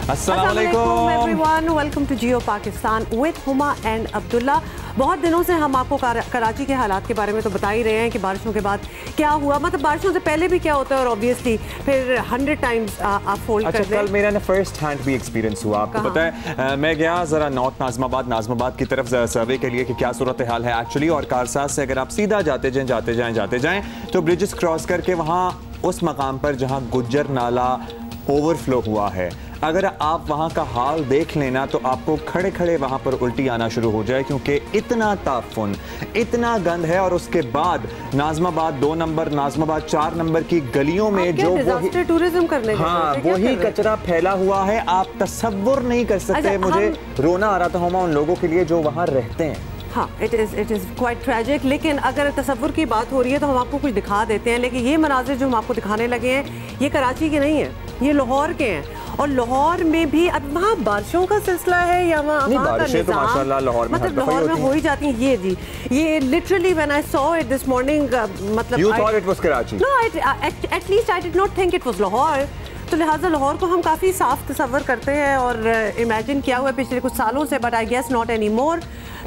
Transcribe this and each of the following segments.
अस्सलाम वालेकुम everyone, welcome to Geo Pakistan with Huma and Abdullah. बहुत दिनों से हम आपको कराची के हालात के बारे में तो बता ही रहे हैं कि बारिशों के बाद क्या हुआ, मतलब बारिशों से पहले भी क्या होता है और ऑब्वियसली फिर 100 टाइम्स आप फोल्ड कर दें। कल मेरा ना फर्स्ट हैंड भी एक्सपीरियंस हुआ, आपको पता है। मैं गया ज़रा नॉर्थ नाज़माबाद की तरफ सर्वे के लिए कि क्या सूरत हाल है एक्चुअली, और कारसाज से अगर आप सीधा जाते जाएं तो ब्रिजेस क्रॉस करके वहाँ उस मकाम पर जहाँ गुज्जर नाला ओवरफ्लो हुआ है, अगर आप वहाँ का हाल देख लेना तो आपको खड़े खड़े वहाँ पर उल्टी आना शुरू हो जाए, क्योंकि इतना ताफुन, इतना गंद है। और उसके बाद नाज़माबाद 2 नंबर, नाज़माबाद 4 नंबर की गलियों में जो वही टूरिज्म करने वही कचरा फैला हुआ है, आप तसव्वुर नहीं कर सकते। मुझे रोना आ रहा था हुमा उन लोगों के लिए जो वहाँ रहते हैं। हाँ, इट इज़ क्वाइट ट्रैजिक। लेकिन अगर तसव्वुर की बात हो रही है तो हम आपको कुछ दिखा देते हैं। लेकिन ये मनाजिर जो हम आपको दिखाने लगे हैं ये कराची के नहीं है, ये लाहौर के हैं। और लाहौर में भी अब वहाँ बारिशों का सिलसिला है या वहाँ का तो माशाल्लाह लाहौर में हो ही जाती है। ये जी, ये literally when I saw it this morning, मतलब you thought it was Karachi? No, at least I did not think it was Lahore. तो लिहाजा लाहौर को हम काफ़ी साफ तस्वर करते हैं और इमेजिन किया हुआ है पिछले कुछ सालों से, but I guess not anymore.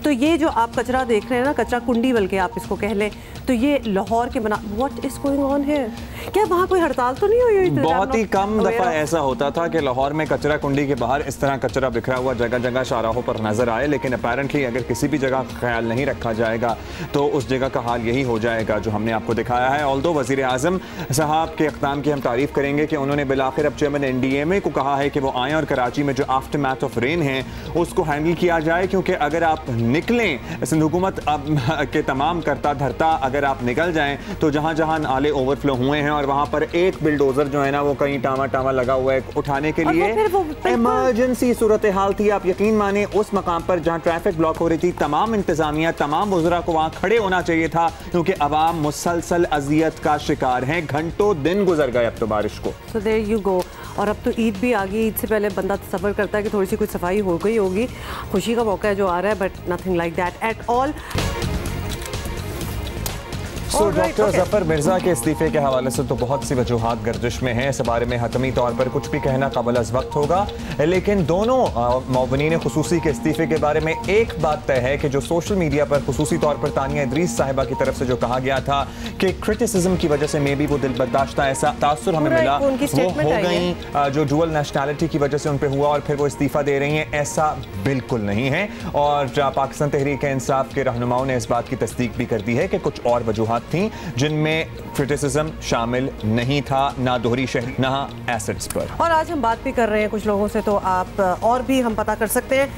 तो ये जो आप कचरा देख रहे हैं ना, कचरा कुंडी बल्कि आप इसको कह लें, तो ये लाहौर के बना। What is going on here? क्या वहाँ कोई हड़ताल तो नहीं हुई? बहुत ही कम दफ़ा ऐसा होता था कि लाहौर में कचरा कुंडी के बाहर इस तरह कचरा बिखरा हुआ जगह जगह शाहराहों पर नजर आए, लेकिन अपेरेंटली अगर किसी भी जगह का ख्याल नहीं रखा जाएगा तो उस जगह का हाल यही हो जाएगा जो हमने आपको दिखाया है। ऑल्दो वज़ीर आज़म साहब के इक़दाम की हम तारीफ़ करेंगे कि उन्होंने बिलाखिर अब चेयरमैन NDMA को कहा है कि वो आएँ और कराची में जो आफ्टर मैथ ऑफ रेन है उसको हैंडल किया जाए, क्योंकि अगर आप निकलें सिंध हुकूमत के तमाम करता धरता अगर आप निकल जाएं तो जहां जहां नाले ओवरफ्लो हुए हैं और वहां पर एक बिल्डोजर जो है ना वो कहीं टामा लगा हुआ है उठाने के लिए, इमरजेंसी सूरत हाल थी। आप यकीन माने उस मकाम पर जहां ट्रैफिक ब्लॉक हो रही थी, तमाम इंतजामिया, तमाम वज़रा को वहां खड़े होना चाहिए था, क्योंकि अवाम मुसलसल अजियत का शिकार है। घंटों दिन गुजर गए अब तो बारिश को। So there you go। और अब तो ईद भी आ गई। ईद से पहले बंदा तसव्वुर करता है कि थोड़ी सी कुछ सफाई हो गई होगी, खुशी का मौका है जो आ रहा है, but nothing like that at all. Doctor Zafar Mirza के इस्तीफ़े के हवाले से तो बहुत सी वजूहात गर्दिश में हैं। इस बारे में हतमी तौर पर कुछ भी कहना क़बल अज़ वक्त होगा, लेकिन दोनों मौवनीन खुसूसी के इस्तीफ़े के बारे में एक बात तय है कि जो सोशल मीडिया पर खुसूसी तौर पर तानिया इदरीस साहिबा की तरफ से जो कहा गया था कि क्रिटिसिज्म की वजह से मे भी वो दिल बर्दाश्त ऐसा तासुर हमें मिला, वो हो गई जो डुअल नेशनैलिटी की वजह से उन पर हुआ और फिर वो इस्तीफ़ा दे रही हैं, ऐसा बिल्कुल नहीं है। और पाकिस्तान तहरीक इंसाफ के रहनुमाओं ने इस बात की तस्दीक भी कर दी है कि कुछ और वजूहात थी जिनमें क्रिटिसिज्म शामिल नहीं था, ना दोहरी शहरी ना एसेट्स पर। और आज हम बात भी कर रहे हैं कुछ लोगों से, तो आप और भी हम पता कर सकते हैं।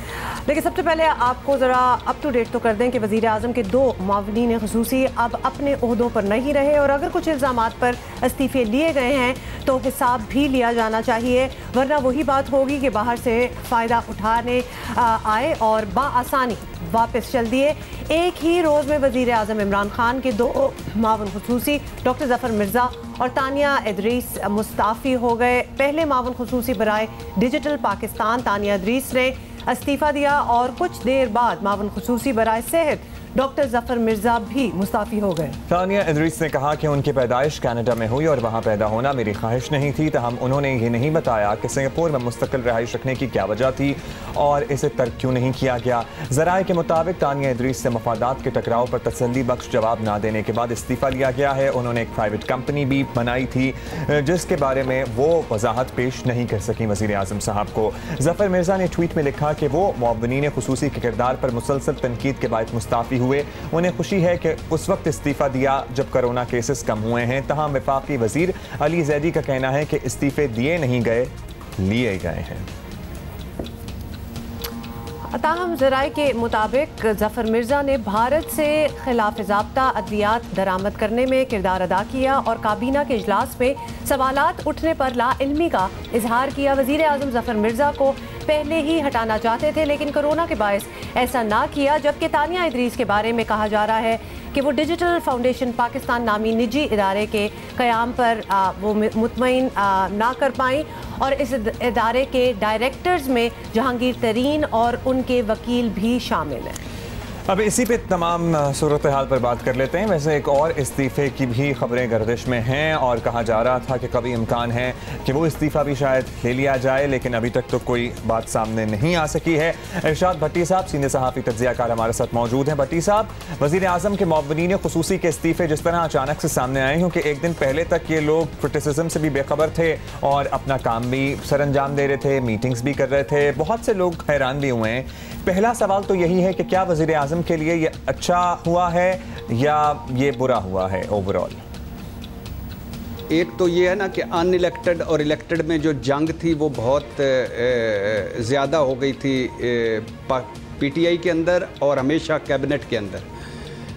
लेकिन सबसे पहले आपको ज़रा अप टू डेट तो कर दें कि वज़ीर आज़म के 2 मुआवनीन खुसूसी अब अपने ओहदों पर नहीं रहे, और अगर कुछ इल्ज़ामात पर इस्तीफ़े लिए गए हैं तो हिसाब भी लिया जाना चाहिए, वरना वही बात होगी कि बाहर से फ़ायदा उठाने आए और बाआसानी वापस चल दिए। एक ही रोज़ में वज़ीर आज़म इमरान खान के 2 मावन खुसूसी डॉक्टर ज़फ़र मिर्ज़ा और तानिया इदरीस मुस्ताफ़ी हो गए। पहले मावन खुसूसी बराए डिजिटल पाकिस्तान तानिया इदरीस ने इस्तीफ़ा दिया और कुछ देर बाद मावन खुसूसी बराए सेहत डॉक्टर ज़फ़र मिर्ज़ा भी मुस्ताफ़ी हो गए। तानिया इदरीस ने कहा कि उनकी पैदाइश कनाडा में हुई और वहाँ पैदा होना मेरी ख्वाहिश नहीं थी, तहम उन्होंने ये नहीं बताया कि सिंगापुर में मुस्तकिल रहाइश रखने की क्या वजह थी और इसे तर्क क्यों नहीं किया गया। ज़राए के मुताबिक तानिया इदरीस से मफादात के टकराव पर तसल्ली बख्श जवाब ना देने के बाद इस्तीफ़ा लिया गया है। उन्होंने एक प्राइवेट कंपनी भी बनाई थी जिसके बारे में वो वजाहत पेश नहीं कर सकी वज़ीर आज़म साहब को। ज़फ़र मिर्ज़ा ने ट्वीट में लिखा कि वो मुअव्वनीन खुसूसी के किरदार पर मुसलसल तनकीद के बाद मुस्ताफ़ी हुए। उन्हें खुशी है कि उस वक्त इस्तीफ़ा दिया जब कोरोना केसेस कम हुए हैं। तहां वफाकी वज़ीर अली ज़ैदी का कहना है कि इस्तीफ़े दिए नहीं गए, लिए गए हैं। ताहम ज़राए के मुताबिक ज़फ़र मिर्ज़ा ने भारत से खिलाफ ज़ाब्ता अद्वियात दरामद करने में किरदार अदा किया और काबीना के इजलास में सवालात उठने पर लाइल्मी का इजहार किया। वज़ीर आज़म ज़फ़र मिर्ज़ा को पहले ही हटाना चाहते थे, लेकिन कोरोना के बायस ऐसा ना किया। जबकि तानिया इदरीस के बारे में कहा जा रहा है कि वो डिजिटल फाउंडेशन पाकिस्तान नामी निजी इदारे के क़याम पर वो मुतमईन ना कर पाई और इस इदारे के डायरेक्टर्स में जहांगीर तरीन और उनके वकील भी शामिल हैं। अब इसी पे तमाम सूरत हाल पर बात कर लेते हैं। वैसे एक और इस्तीफ़े की भी खबरें गर्दिश में हैं और कहा जा रहा था कि कभी इम्कान है कि वो इस्तीफ़ा भी शायद ले लिया जाए, लेकिन अभी तक तो कोई बात सामने नहीं आ सकी है। इरशाद भट्टी साहब सीनियर सहाफ़ी तज्ज़ियाकार हमारे साथ मौजूद हैं। भट्टी साहब, वज़ीर आज़म के मुअव्विनीन ख़ुसूसी के इस्तीफ़े जिस तरह अचानक से सामने आए, क्योंकि एक दिन पहले तक ये लोग क्रिटिसिज्म से भी बेखबर थे और अपना काम भी सर अंजाम दे रहे थे, मीटिंग्स भी कर रहे थे, बहुत से लोग हैरान भी हुए हैं। पहला सवाल तो यही है कि क्या वज़ीर आज़म के लिए ये अच्छा हुआ है या ये बुरा हुआ है ओवरऑल? एक तो ये है ना कि अनइलेक्टेड और इलेक्टेड में जो जंग थी वो बहुत ज़्यादा हो गई थी पीटीआई के अंदर और हमेशा कैबिनेट के अंदर।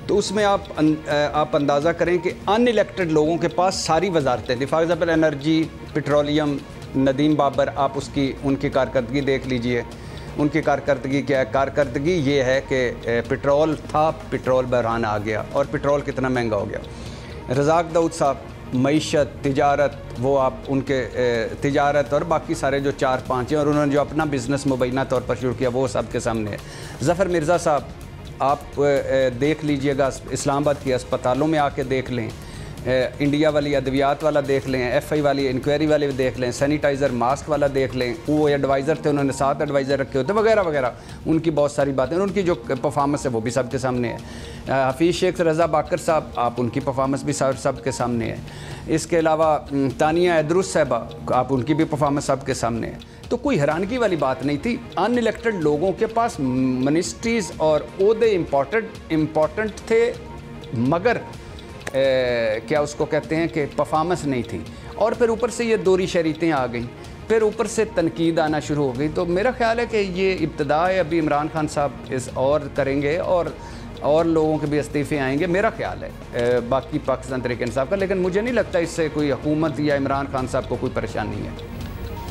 तो उसमें आप अंदाज़ा करें कि अनइलेक्टेड लोगों के पास सारी वजारतें थी। For example energy, petroleum, Nadeem Babar, आप उनकी कारकर्दगी देख लीजिए। उनकी कारकर्दगी क्या है? कारकर्दगी ये है कि पेट्रोल था, पेट्रोल बहरान आ गया और पेट्रोल कितना महंगा हो गया। रज़ाक दाऊद साहब, मईशत, तिजारत, वो आप उनके तिजारत और बाकी सारे जो 4-5 हैं, और उन्होंने जो अपना बिज़नेस मुबैना तौर पर शुरू किया वो सब के सामने है। ज़फ़र मिर्ज़ा साहब, आप देख लीजिएगा, इस्लामाबाद की अस्पतालों में आके देख लें, इंडिया वाली अद्वियात वाला देख लें, एफआई वाली इंक्वायरी वाले देख लें, सैनिटाइज़र मास्क वाला देख लें, वो एडवाइज़र थे, उन्होंने 7 एडवाइज़र रखे होते वगैरह वगैरह। उनकी बहुत सारी बातें, उनकी जो परफॉर्मेंस है वो भी सबके सामने है। हफीज़ शेख रज़ा बाकर साहब, आप उनकी परफॉर्मेंस भी सबके सामने है। इसके अलावा तानिया एदरुस साहबा, आप उनकी भी परफॉर्मेंस सबके सामने है। तो कोई हैरानगी वाली बात नहीं थी। अनइलेक्टेड लोगों के पास मिनिस्ट्रीज़ और ओहदे इम्पॉर्टेंट थे, मगर क्या उसको कहते हैं कि परफॉर्मेंस नहीं थी। और फिर ऊपर से ये दोहरी शरीतें आ गई, फिर ऊपर से तनकीद आना शुरू हो गई। तो मेरा ख्याल है कि ये इब्तदा है। अभी इमरान खान साहब इस और करेंगे और लोगों के भी इस्तीफ़े आएंगे, मेरा ख्याल है, बाकी पाकिस्तान तहरीक इंसाफ का। लेकिन मुझे नहीं लगता इससे कोई हुकूमत या इमरान खान साहब को कोई परेशानी है।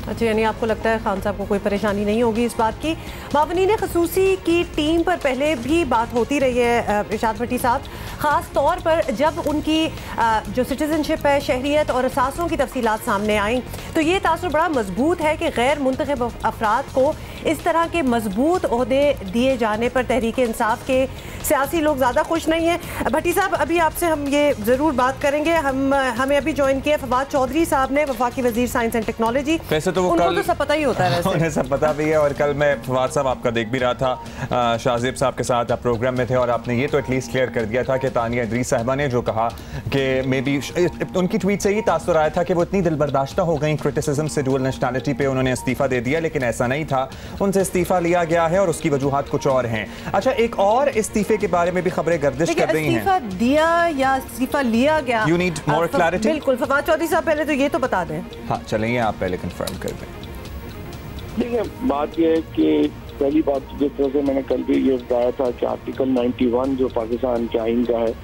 अच्छा, यानी आपको लगता है खान साहब को कोई परेशानी नहीं होगी इस बात की। मुअव्विनीन ख़ुसूसी की टीम पर पहले भी बात होती रही है इरशाद भट्टी साहब, ख़ास तौर पर जब उनकी जो सिटीज़नशिप है, शहरियत और असासों की तफसीलात सामने आई, तो ये तासुर बड़ा मजबूत है कि गैर मुंतखब अफराद को इस तरह के मजबूत ओहदे दिए जाने पर तहरीक इंसाफ के सियासी लोग ज़्यादा खुश नहीं हैं। भट्टी साहब, अभी आपसे हम ये ज़रूर बात करेंगे। हमें अभी ज्वाइन किया फवाद चौधरी साहब ने, वफाकी वज़ीर साइंस एंड टेक्नोलॉजी। वैसे तो वो उनको कल तो सब पता ही होता है, वैसे उन्हें सब पता भी है। और कल मैं फवाद साहब आपका देख भी रहा था, शाहजेब साहब के साथ आप प्रोग्राम में थे, और आपने ये तो एटलीस्ट क्लियर कर दिया था कि तानिया इदरीस साहिबा ने जो कहा कि मे बी उनकी ट्वीट से ही तासुर आया था कि वो इतनी दिलबर्दाश्ता हो गई क्रिटिसिज्म से, डुअल नेशनैलिटी पे उन्होंने इस्तीफ़ा दे दिया, लेकिन ऐसा नहीं था। उनसे इस्तीफ़ा लिया गया है और उसकी वजूहात कुछ और हैं। अच्छा, एक और इस्तीफे के बारे में भी खबरें गर्दिश कर रही हैं। इस्तीफा दिया या इस्तीफा लिया गया, यू नीड मोर क्लैरिटी। बिल्कुल, फवाद चौधरी साहब पहले तो ये तो बता दें। हाँ चलेंगे, आप पहले कंफर्म कर दें। देखिए, बात यह है कि पहली बात जिस तरह से मैंने कल भी ये बताया था कि आर्टिकल 91 जो पाकिस्तान के आइन का है,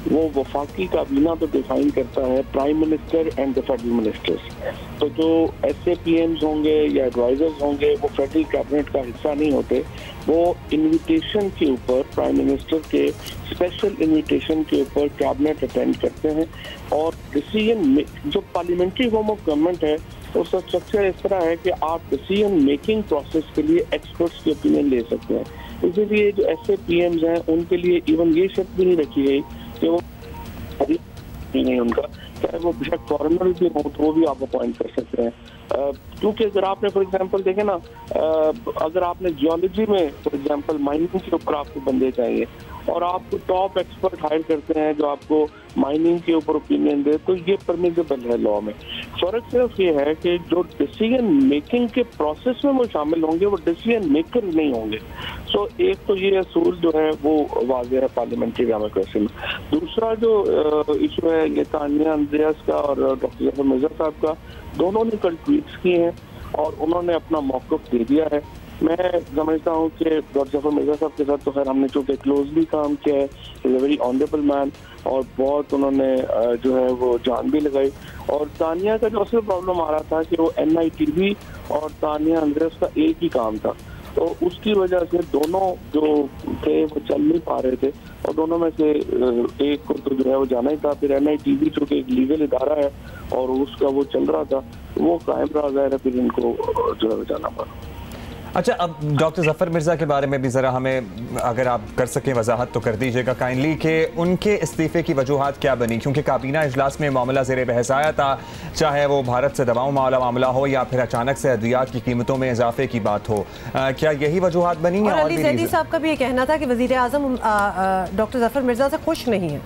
वो वफाकी काबीना तो डिफाइन करता है prime minister and the federal ministers. तो जो SAPMs होंगे या एडवाइजर्स होंगे वो फेडरल कैबिनेट का हिस्सा नहीं होते। वो इन्विटेशन के ऊपर, प्राइम मिनिस्टर के स्पेशल इन्विटेशन के ऊपर कैबिनेट अटेंड करते हैं। और डिसीजन जो पार्लियामेंट्री फॉर्म ऑफ गवर्नमेंट है उसका स्ट्रक्चर इस तरह है कि आप डिसीजन मेकिंग प्रोसेस के लिए एक्सपर्ट्स की ओपिनियन ले सकते हैं। इसीलिए जो SAPMs हैं उनके लिए इवन ये शर्त भी नहीं रखी गई कि वो नहीं, उनका चाहे वो बेशक फॉरेनर भी हो तो वो भी आप अपॉइंट कर सकते हैं। क्योंकि अगर आपने फॉर एग्जांपल देखें ना, अगर आपने जियोलॉजी में फॉर एग्जांपल माइनिंग के ऊपर आपको बंदे चाहिए और आप टॉप एक्सपर्ट हायर करते हैं जो आपको माइनिंग के ऊपर ओपिनियन दे, तो ये परमिसेबल है लॉ में। फर्क सिर्फ ये है कि जो डिसीजन मेकिंग के प्रोसेस में वो शामिल होंगे वो डिसीजन मेकर नहीं होंगे। सो एक तो ये असूल जो है वो वाज़ेह है पार्लियामेंट्री डेमोक्रेसी में। दूसरा जो इशू है ये तानिया अंद्रियास का और डॉक्टर ज़फ़र मिर्ज़ा साहब का, दोनों ने कल ट्वीट्स किए हैं और उन्होंने अपना मौक़िफ़ दे दिया है। मैं समझता हूँ कि डॉक्टर ज़फ़र मिर्ज़ा साहब के साथ तो खैर हमने चूँकि क्लोजली काम किया है, is a very honourable man, और बहुत उन्होंने जो है वो जान भी लगाई। और तानिया का जो असल प्रॉब्लम आ रहा था कि वो NITV और तानिया अंद्रियास का एक ही काम था, तो उसकी वजह से दोनों जो थे वो चल नहीं पा रहे थे और दोनों में से एक को तो जो है वो जाना ही था। फिर NITV चूँकि एक लीगल इदारा है और उसका वो चल रहा था, वो कायम रहा, ज़ाहिर है फिर इनको जो है जाना पड़ा। अच्छा, अब डॉक्टर जफ़र मिर्ज़ा के बारे में भी ज़रा हमें अगर आप कर सकें वजाहत तो कर दीजिएगा काइंडली कि उनके इस्तीफ़े की वजूहात क्या बनी, क्योंकि काबीना इजलास में मामला ज़ेर बहस आया था, चाहे वो भारत से दवाओं वाला मामला हो या फिर अचानक से अद्वियात की कीमतों में इजाफे की बात हो। क्या यही वजूहात बनी? और अली ज़ैदी साहब का भी ये कहना था कि वज़ीर आज़म डॉक्टर जफ़र मिर्ज़ा से खुश नहीं है।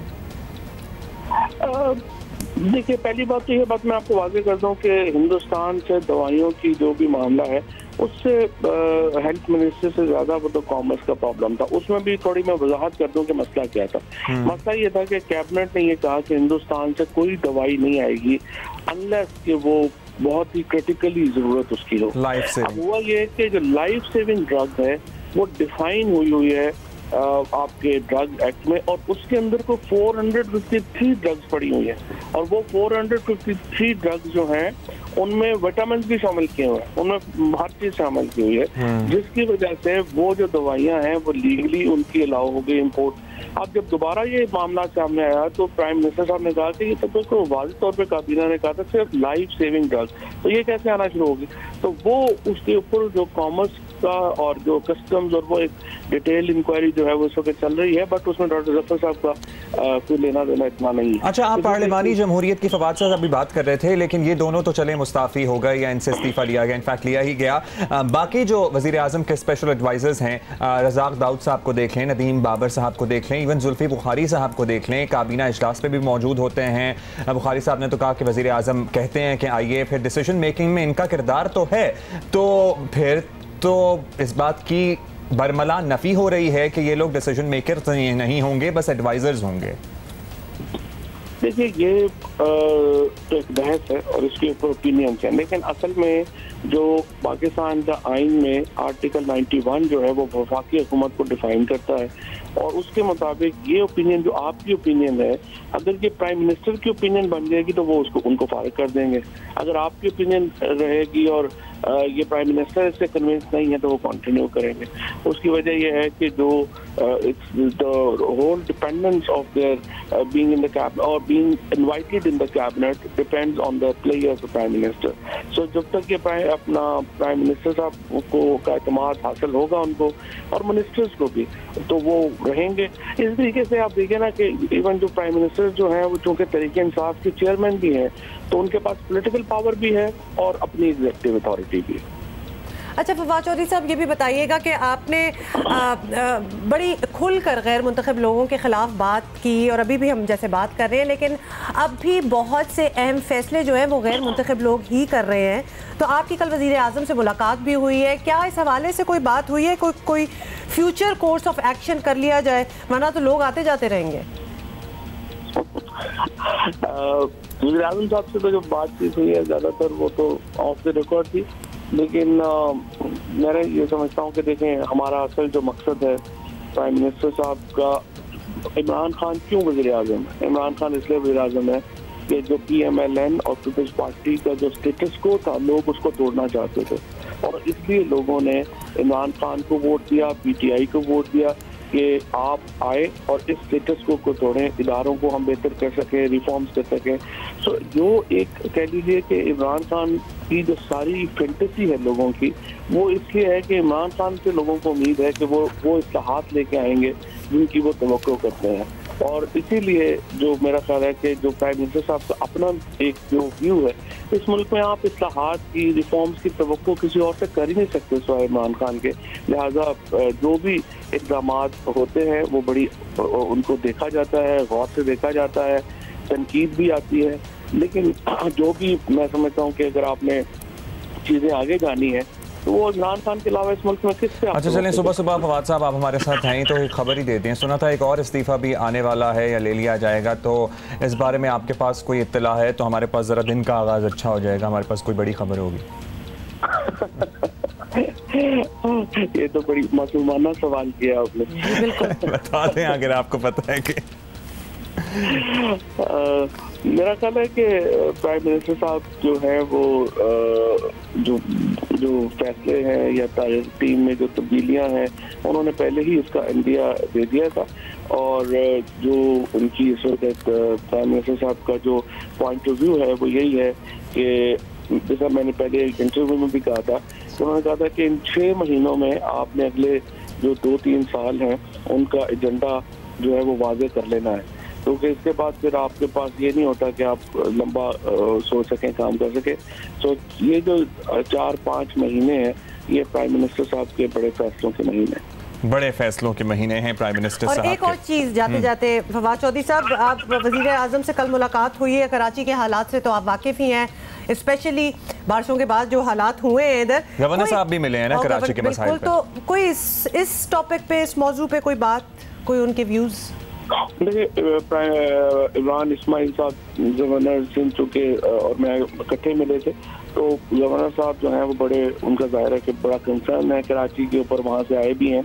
देखिए, पहली बात तो ये बात मैं आपको वाज़ेह करता हूँ कि हिंदुस्तान से दवाइयों की जो भी मामला है उससे हेल्थ मिनिस्टर से ज़्यादा वो तो कॉमर्स का प्रॉब्लम था। उसमें भी थोड़ी मैं वजाहत कर दूं कि मसला क्या था। मसला ये था कि कैबिनेट ने ये कहा कि हिंदुस्तान से कोई दवाई नहीं आएगी अनलेस कि वो बहुत ही क्रिटिकली ज़रूरत उसकी हो। अब हुआ ये कि जो लाइफ सेविंग ड्रग है वो डिफाइन हुई है आपके ड्रग एक्ट में, और उसके अंदर को 453 ड्रग्स पड़ी हुई है, और वो 453 ड्रग्स जो हैं उनमें विटामिन भी शामिल किए हुए हैं, उनमें हर चीज शामिल की हुई है, जिसकी वजह से वो जो दवाइयां हैं वो लीगली उनकी अलाउ हो गई इम्पोर्ट। अब जब दोबारा ये मामला सामने आया तो प्राइम मिनिस्टर साहब ने कहा कि ये सब तो वाज़ेह तौर पे काबीना ने कहा था सिर्फ लाइफ सेविंग ड्रग, तो ये कैसे आना शुरू होगी? तो वो उसके ऊपर जो कॉमर्स का और जो कस्टम्स और वो एक डिटेल इंक्वायरी जो है वो इस वक्त चल रही है, बट उसमें डॉक्टर जफर साहब का कोई लेना देना इतना नहीं है। अच्छा, आप पार्लिमानी जमहूरियत की फवाद साहब अभी बात कर रहे थे, लेकिन ये दोनों तो चले मुस्ताफ़ी हो गए या इनसे इस्तीफा लिया गया, इनफैक्ट लिया ही गया। बाकी जो वज़ीर आज़म के स्पेशल एडवाइजर्स हैं, रज़ाक दाऊद साहब को देख लें, नदीम बाबर साहब को देख लें, इवन जुल्फ़ी बुखारी साहब को देख लें, काबीना इजलास पे भी मौजूद होते हैं। बुखारी साहब ने तो कहा कि वज़ीर आज़म कहते हैं कि आइए, फिर डिसीजन मेकिंग में इनका किरदार तो है, तो फिर तो इस बात की बरमला नफ़ी हो रही है कि ये लोग डिसीजन मेकर नहीं होंगे, बस एडवाइजर्स होंगे। देखिए, ये तो एक बहस है और इसके ऊपर ओपिनियन है, लेकिन असल में जो पाकिस्तान का आइन में आर्टिकल 91 जो है वो वफाकी हुकूमत को डिफाइन करता है, और उसके मुताबिक ये ओपिनियन जो आपकी ओपिनियन है, अगर ये प्राइम मिनिस्टर की ओपिनियन बन जाएगी तो वो उसको उनको फारिग कर देंगे। अगर आपकी ओपिनियन रहेगी और ये प्राइम मिनिस्टर इससे कन्विंस नहीं है तो वो कंटिन्यू करेंगे। उसकी वजह ये है कि जो the whole dependence of their being in the cabinet और being invited in the cabinet depends on the play of the prime minister. So जब तक ये अपना प्राइम मिनिस्टर साहब को का एतमाद हासिल होगा उनको और मिनिस्टर्स को भी, तो वो रहेंगे। इस तरीके से आप देखिए ना कि इवन जो प्राइम मिनिस्टर जो हैं वो चूँकि तहरीक इंसाफ के चेयरमैन भी हैं, तो उनके पास पॉलिटिकल पावर भी है और अपनी एग्जीक्यूटिव अथॉरिटी भी है। अच्छा, फवाद चौधरी साहब, ये भी बताइएगा कि आपने बड़ी खुलकर गैर मुंतखब लोगों के खिलाफ बात की, और अभी भी हम जैसे बात कर रहे हैं, लेकिन अब भी बहुत से अहम फैसले जो हैं वो गैर मुंतखब लोग ही कर रहे हैं। तो आपकी कल वज़ीर आज़म से मुलाकात भी हुई है, क्या इस हवाले से कोई बात हुई है, कोई फ्यूचर कोर्स ऑफ एक्शन कर लिया जाए, वरना तो लोग आते जाते रहेंगे? वज़ीर आज़म साहब से तो जो बातचीत हुई है ज़्यादातर वो तो ऑफ द रिकॉर्ड थी, लेकिन मैं ये समझता हूँ कि देखें, हमारा असल जो मकसद है प्राइम मिनिस्टर साहब का, इमरान खान क्यों वज़ीर आज़म है? इमरान खान इसलिए वज़ीर आज़म है कि जो PMLN और पीपल्स पार्टी का जो स्टेटस को था, लोग उसको तोड़ना चाहते थे, और इसलिए लोगों ने इमरान खान को वोट दिया, PTI को वोट दिया कि आप आए और इस स्टेटस को तोड़ें, इदारों को हम बेहतर कर सकें, रिफॉर्म्स कर सकें। सो जो एक कह लीजिए कि इमरान खान की जो सारी फैंटेसी है लोगों की, वो इसलिए है कि इमरान खान से लोगों को उम्मीद है कि वो इस्लाहात लेके आएंगे जिनकी वो तवक्को करते हैं, और इसीलिए जो मेरा ख्याल है कि जो प्राइम मिनिस्टर साहब का अपना एक जो व्यू है, इस मुल्क में आप इस्लाहात की, रिफॉर्म्स की तवक्को किसी और से कर ही नहीं सकते सिवाय इमरान खान के। लिहाजा जो भी इक़दाम होते हैं वो बड़ी उनको देखा जाता है, गौर से देखा जाता है, तनकीद भी आती है, लेकिन जो भी मैं समझता हूँ कि अगर आपने चीज़ें आगे जानी है तो वो इमरान खान के अलावा इस मुल्क में किससे? अच्छा, चलें, सुबह सुबह फवाद साहब आप हमारे साथ हैं तो एक खबर ही देते हैं। सुना था एक और इस्तीफ़ा भी आने वाला है या ले लिया जाएगा, तो इस बारे में आपके पास कोई इत्तला है तो हमारे पास ज़रा दिन का आगाज़ अच्छा हो जाएगा, हमारे पास कोई बड़ी खबर होगी। ये तो बड़ी मासूमाना सवाल किया आपने। बता दें अगर आपको पता है कि मेरा ख्याल है कि प्राइम मिनिस्टर साहब जो है वो जो फैसले हैं या टीम में जो तब्दीलियां हैं उन्होंने पहले ही इसका इंडिया दे दिया था, और जो उनकी इस वक्त प्राइम मिनिस्टर साहब का जो पॉइंट ऑफ व्यू है वो यही है कि जैसा मैंने पहले इंटरव्यू में भी कहा था तो उन्होंने कहा था कि इन 6 महीनों में आपने अगले जो 2-3 साल हैं उनका एजेंडा जो है वो वाजे कर लेना है, क्योंकि इसके बाद फिर आपके पास ये नहीं होता कि आप लंबा सोच सकें, काम कर सकें। तो ये जो 4-5 महीने हैं ये प्राइम मिनिस्टर साहब के बड़े फैसलों के महीने हैं, बड़े फैसलों के महीने हैं प्राइम मिनिस्टर साहब। और एक और चीज़ जाते जाते, फवाद चौधरी साहब, आप वज़ीर आज़म से कल मुलाकात हुई है, कराची के हालात से तो आप वाकिफ़ ही हैं, स्पेशली बारिशों के बाद जो हालात हुए हैं इधर। गवर्नर साहब भी मिले हैं ना कराची के मसाइल पे। तो कोई इस टॉपिक पे, इस मौजू पे कोई बात, कोई उनके व्यूज़? देखिए, इमरान इस्माइल साहब गवर्नर सिंध चुके और मैं इकट्ठे मिले थे, तो गवर्नर साहब जो हैं वो बड़े, उनका जाहिर है कि बड़ा कंसर्न है कराची के ऊपर, वहाँ से आए भी हैं।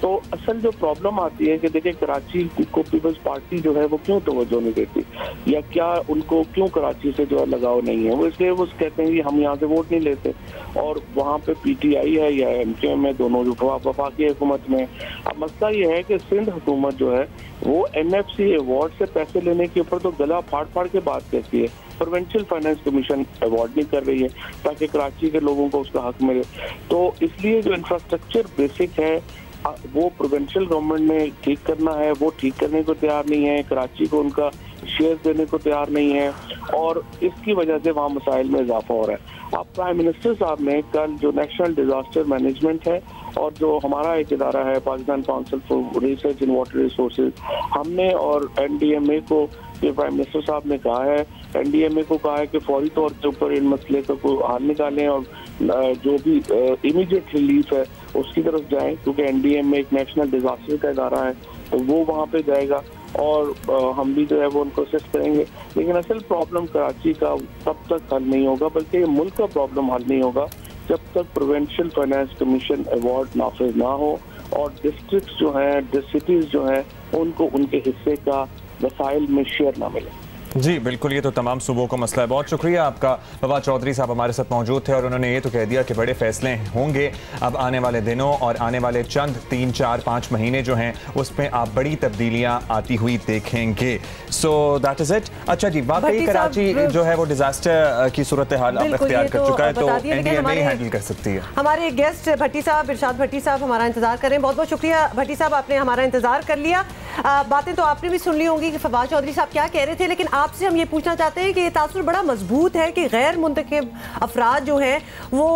तो असल जो प्रॉब्लम आती है कि देखिए कराची को पीपल्स पार्टी जो है वो क्यों तवज्जो नहीं देती, या क्या उनको क्यों कराची से जो है लगाव नहीं है, वो इसलिए वो कहते हैं कि हम यहाँ से वोट नहीं लेते, और वहाँ पे PTI है या MKM है, दोनों जो वफाकी हुकूमत में। अब मसला ये है कि सिंध हुकूमत जो है वो NFC अवार्ड से पैसे लेने के ऊपर तो गला फाड़ फाड़ के बात कहती है, प्रोविंशियल फाइनेंस कमीशन अवार्ड नहीं कर रही है ताकि कराची के लोगों को उसका हक मिले। तो इसलिए जो इंफ्रास्ट्रक्चर बेसिक है वो प्रोविंशियल गवर्नमेंट ने ठीक करना है, वो ठीक करने को तैयार नहीं है, कराची को उनका शेयर देने को तैयार नहीं है, और इसकी वजह से वहाँ मसाइल में इजाफा हो रहा है। अब प्राइम मिनिस्टर साहब ने कल जो नेशनल डिजास्टर मैनेजमेंट है और जो हमारा एक इदारा है Pakistan council for research in water resources, हमने और NDMA को, ये प्राइम मिनिस्टर साहब ने कहा है, NDMA को कहा है कि फौरी तौर के ऊपर इन मसले का कोई हल निकालें और जो भी इमीडिएट रिलीफ है उसकी तरफ जाएं, क्योंकि NDMA एक नेशनल डिजास्टर का इदारा है, तो वो वहाँ पे जाएगा और हम भी जो है वो उनको असिस्ट करेंगे। लेकिन असल प्रॉब्लम कराची का तब तक हल नहीं होगा, बल्कि ये मुल्क का प्रॉब्लम हल नहीं होगा जब तक प्रोविंशियल फाइनेंस कमीशन अवार्ड नाफिज ना हो और डिस्ट्रिक्ट जो हैं, सिटीज जो हैं, उनको उनके हिस्से का वसाइल में शेयर ना मिले। जी बिल्कुल, ये तो तमाम सूबों का मसला है। बहुत शुक्रिया आपका। फवाद चौधरी साहब हमारे साथ मौजूद थे और उन्होंने ये तो कह दिया कि बड़े फैसले होंगे अब आने वाले दिनों और आने वाले चंद 3-4-5 महीने जो हैं उसमें आप बड़ी तब्दीलियां आती हुई देखेंगे। So that is it. अच्छा जी, वाकई कराची जो है वो डिजास्टर की सूरत हाल अब इख्तियार कर चुका है, तो NDMA हैंडल कर सकती है। हमारे गेस्ट भट्टी साहब, इरशाद भट्टी साहब हमारा इंतजार करें। बहुत बहुत शुक्रिया भट्टी साहब, आपने हमारा इंतजार कर लिया। बातें तो आपने भी सुन ली होंगी कि फवाद चौधरी साहब क्या कह रहे थे, लेकिन आपसे हम ये पूछना चाहते हैं कि ये तासुर बड़ा मजबूत है कि गैर मुंतखब अफराद जो हैं वो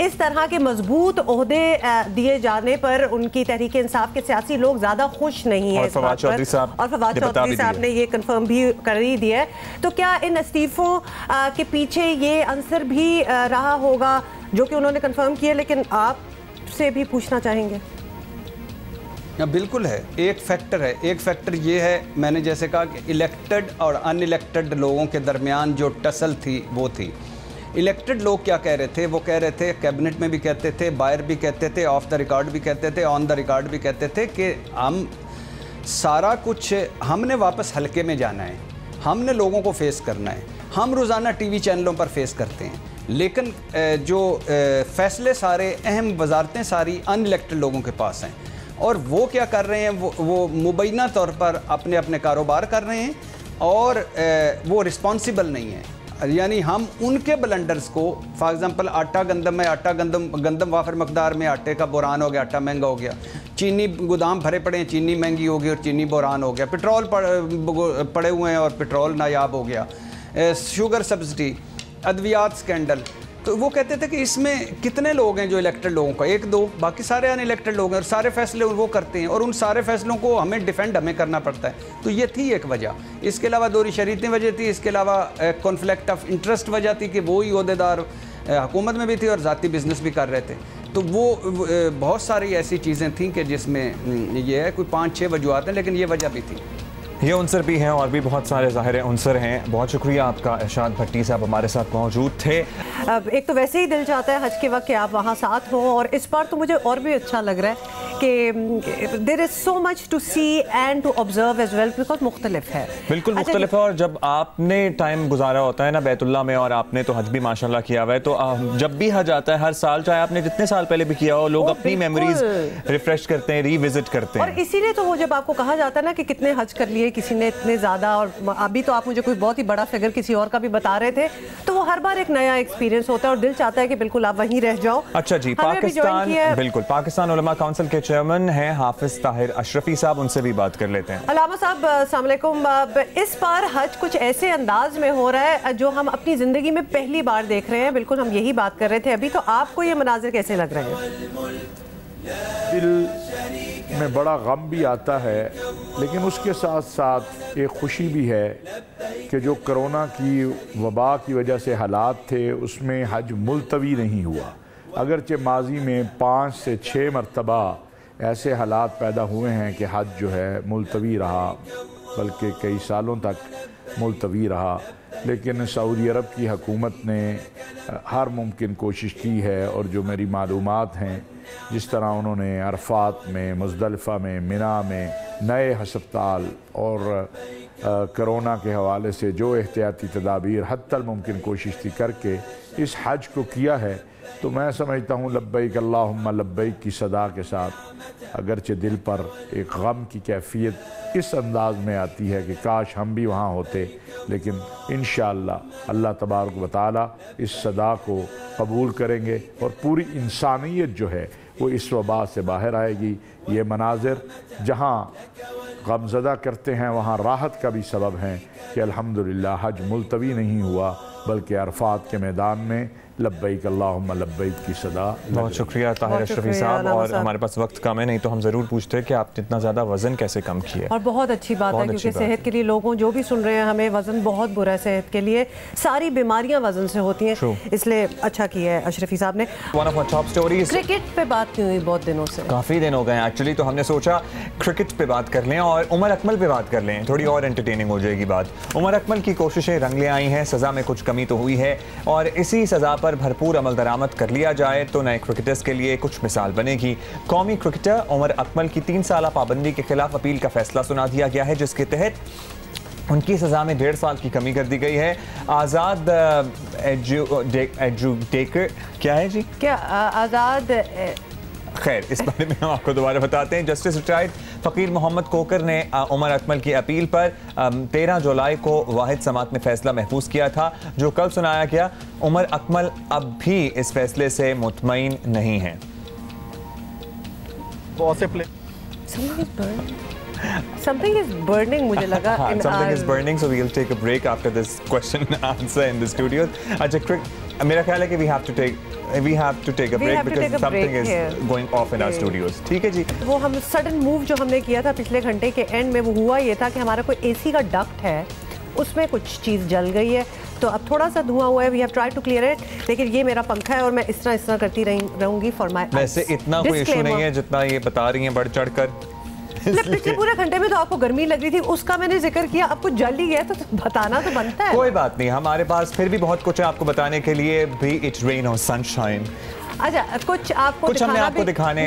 इस तरह के मजबूत ओहदे दिए जाने पर उनकी तहरीक इंसाफ के सियासी लोग ज़्यादा खुश नहीं है। और फवाद चौधरी साहब ने ये कंफर्म भी कर ही दिया है। तो क्या इन इस्तीफों के पीछे ये आंसर भी रहा होगा जो कि उन्होंने कंफर्म किया, लेकिन आपसे भी पूछना चाहेंगे? बिल्कुल है, एक फैक्टर ये है, मैंने जैसे कहा कि इलेक्टेड और अनइलेक्टेड लोगों के दरमियान जो टसल थी वो थी। इलेक्टेड लोग क्या कह रहे थे, वो कह रहे थे, कैबिनेट में भी कहते थे, बाहर भी कहते थे, ऑफ द रिकॉर्ड भी कहते थे, ऑन द रिकॉर्ड भी कहते थे कि हम सारा कुछ, हमने वापस हल्के में जाना है, हमने लोगों को फेस करना है। हम रोज़ाना TV चैनलों पर फेस करते हैं, लेकिन जो फैसले सारे, अहम वजारतें सारी अनइलेक्टेड लोगों के पास हैं, और वो क्या कर रहे हैं, वो मुबैना तौर पर अपने अपने कारोबार कर रहे हैं और वो रिस्पॉन्सिबल नहीं है। यानी हम उनके ब्लंडर्स को, फॉर एग्जांपल आटा गंदम में, गंदम वाफर मकदार में आटे का बुरान हो गया, आटा महंगा हो गया, चीनी गोदाम भरे पड़े हैं, चीनी महंगी हो गई और चीनी बुरान हो गया, पेट्रोल पड़े हुए हैं और पेट्रोल नायाब हो गया, शुगर सब्सिडी, अद्वियात स्कैंडल। तो वो कहते थे कि इसमें कितने लोग हैं जो इलेक्टेड लोगों का, 1-2, बाकी सारे अनइलेक्टेड लोग हैं और सारे फैसले वो करते हैं और उन सारे फैसलों को हमें डिफेंड करना पड़ता है। तो ये थी एक वजह। इसके अलावा दोहरी शरीयतें वजह थी, इसके अलावा कॉन्फ्लिक्ट ऑफ इंटरेस्ट वजह थी कि वो ही ओहदेदार हुकूमत में भी थे और ज़ाती बिजनेस भी कर रहे थे। तो वो बहुत सारी ऐसी चीज़ें थीं कि जिसमें ये है, कोई 5-6 वजूहत हैं, लेकिन ये वजह भी थी। ये उनसर भी हैं और भी बहुत सारे ज़ाहिर उनसर हैं। बहुत शुक्रिया आपका, इरशाद भट्टी साहब हमारे साथ मौजूद थे। अब एक तो वैसे ही दिल चाहता है हज के वक्त कि आप वहाँ साथ हो, और इस बार तो मुझे और भी अच्छा लग रहा है कि there is so much to see and to observe as well, because मुख्तलिफ है, बिल्कुल मुख्तलिफ है। और जब आपने टाइम गुजारा होता है ना बैतुल्लाह में, और आपने तो हज भी माशाल्लाह किया हुआ है, तो जब भी हज आता है हर साल, चाहे आपने जितने साल पहले भी किया हो, लोग अपनी मेमोरीज रिफ्रेश करते हैं, रीविजिट करते हैं। और इसीलिए तो वो जब आपको कहा जाता है ना कि कितने हज कर लिए किसी ने, इतने ज्यादा, और अभी तो आप मुझे कोई बहुत ही बड़ा फिगर किसी और का भी बता रहे थे, तो वो हर बार एक नया एक्सपीरियंस होता है और दिल चाहता है कि बिल्कुल आप वहीं रह जाओ। अच्छा जी, पाकिस्तान, बिल्कुल पाकिस्तान उलमा काउंसिल के चेयरमैन हैं हाफिज ताहिर अशरफी साहब, उनसे भी बात कर लेते हैं। अलामा साहब अस्सलाम वालेकुम। इस बार हज कुछ ऐसे अंदाज में हो रहा है जो हम अपनी जिंदगी में पहली बार देख रहे हैं, बिल्कुल हम यही बात कर रहे थे अभी, तो आपको ये मनाजिर कैसे लग रहे हैं? दिल में बड़ा गम भी आता है, लेकिन उसके साथ साथ एक खुशी भी है कि जो कोरोना की वबा की वजह से हालात थे उसमें हज मुलतवी नहीं हुआ। अगरचे माजी में 5 से 6 मरतबा ऐसे हालात पैदा हुए हैं कि हज जो है मुलतवी रहा, बल्कि कई सालों तक मुलतवी रहा, लेकिन सऊदी अरब की हुकूमत ने हर मुमकिन कोशिश की है। और जो मेरी मालूमात हैं, जिस तरह उन्होंने अरफात में, मुज़दलिफ़ा में, मिना में नए हस्पताल और कोरोना के हवाले से जो एहतियाती तदाबीर हत्तल मुमकिन कोशिश थी करके इस हज को किया है, तो मैं समझता हूँ लब्बैक अल्लाहुम्मा लब्बैक की सदा के साथ अगरचे दिल पर एक गम की कैफियत इस अंदाज में आती है कि काश हम भी वहाँ होते, लेकिन इंशाअल्लाह अल्लाह तबारक व तआला इस सदा को कबूल करेंगे और पूरी इंसानियत जो है वो इस वबा से बाहर आएगी। ये मनाजिर जहाँ गमज़दा करते हैं वहाँ राहत का भी सबब है कि अल्हम्दुलिल्लाह हज मुलतवी नहीं हुआ, बल्कि अरफात के मैदान में लब्बैक अल्लाहुम्मा लब्बैक की सदा। बहुत शुक्रिया ताहिर अशरफी साहब। और हमारे पास वक्त कम है, नहीं तो हम ज़रूर पूछते हैं कि आपने इतना ज़्यादा वज़न कैसे कम किया। और बहुत अच्छी बात है, क्योंकि सेहत के लिए लोगों जो भी सुन रहे हैं, हमें वज़न बहुत बुरा है सेहत के लिए, सारी बीमारियां वज़न से होती हैं, इसलिए अच्छा किया है अशरफी साहब ने। One of my top stories, cricket पे बात नहीं हुई बहुत दिनों से, काफ़ी दिन हो गए एक्चुअली, तो हमने सोचा क्रिकेट पे बात कर लें और उमर अकमल पे बात कर लें, थोड़ी और एंटरटेनिंग हो जाएगी बात। उमर अकमल की कोशिशें रंग ले आई हैं, सज़ा में कुछ कमी तो हुई है, और इसी सज़ा पर भरपूर अमल दरामद कर लिया जाए तो नए क्रिकेटर्स के लिए कुछ मिसाल बनेगी। कौमी क्रिकेटर उमर अकमल की 3 साल पाबंदी के खिलाफ अपील का फैसला सुना दिया गया है, जिसके तहत उनकी सज़ा में 1.5 साल की कमी कर दी गई है। आज़ाद एजुकेटर क्या है जी? क्या आज़ाद, खैर इस बारे में हम आपको दोबारा बताते हैं। जस्टिस रिटायर्ड फ़कीर मोहम्मद कोकर ने उमर अकमल की अपील पर 13 जुलाई को वाहिद समात में फ़ैसला महफूज किया था, जो कल सुनाया गया। उमर अकमल अब भी इस फैसले से मुतमईन नहीं हैं। Something is burning मुझे लगा। Something is burning, so we'll take a break after this question and answer in the studios. अच्छा, मेरा ख्याल है कि we have to take a break because something is going off in our studios. ठीक है जी। वो हम सडन मूव जो हमने किया था पिछले घंटे के एंड में, वो हुआ ये था कि हमारा कोई एसी का डक्ट है, उसमें कुछ चीज़ जल गई है, तो अब थोड़ा सा धुआं हुआ है। We have tried to clear it, लेकिन ये मेरा पंखा है और मैं इस तरह करती रहूंगी फॉर माय। वैसे इतना कोई इशू नहीं है जितना ये बता रही हैं बढ़ चढ़ कर। पिछले पूरे घंटे में तो आपको गर्मी लग रही थी, उसका मैंने जिक्र किया, आपको जल ही गया, तो बताना तो बनता है। कोई बात नहीं, हमारे पास फिर भी बहुत कुछ है आपको बताने के लिए, भी इट रेन और सनशाइन। अच्छा, कुछ हमने आपको दिखाने।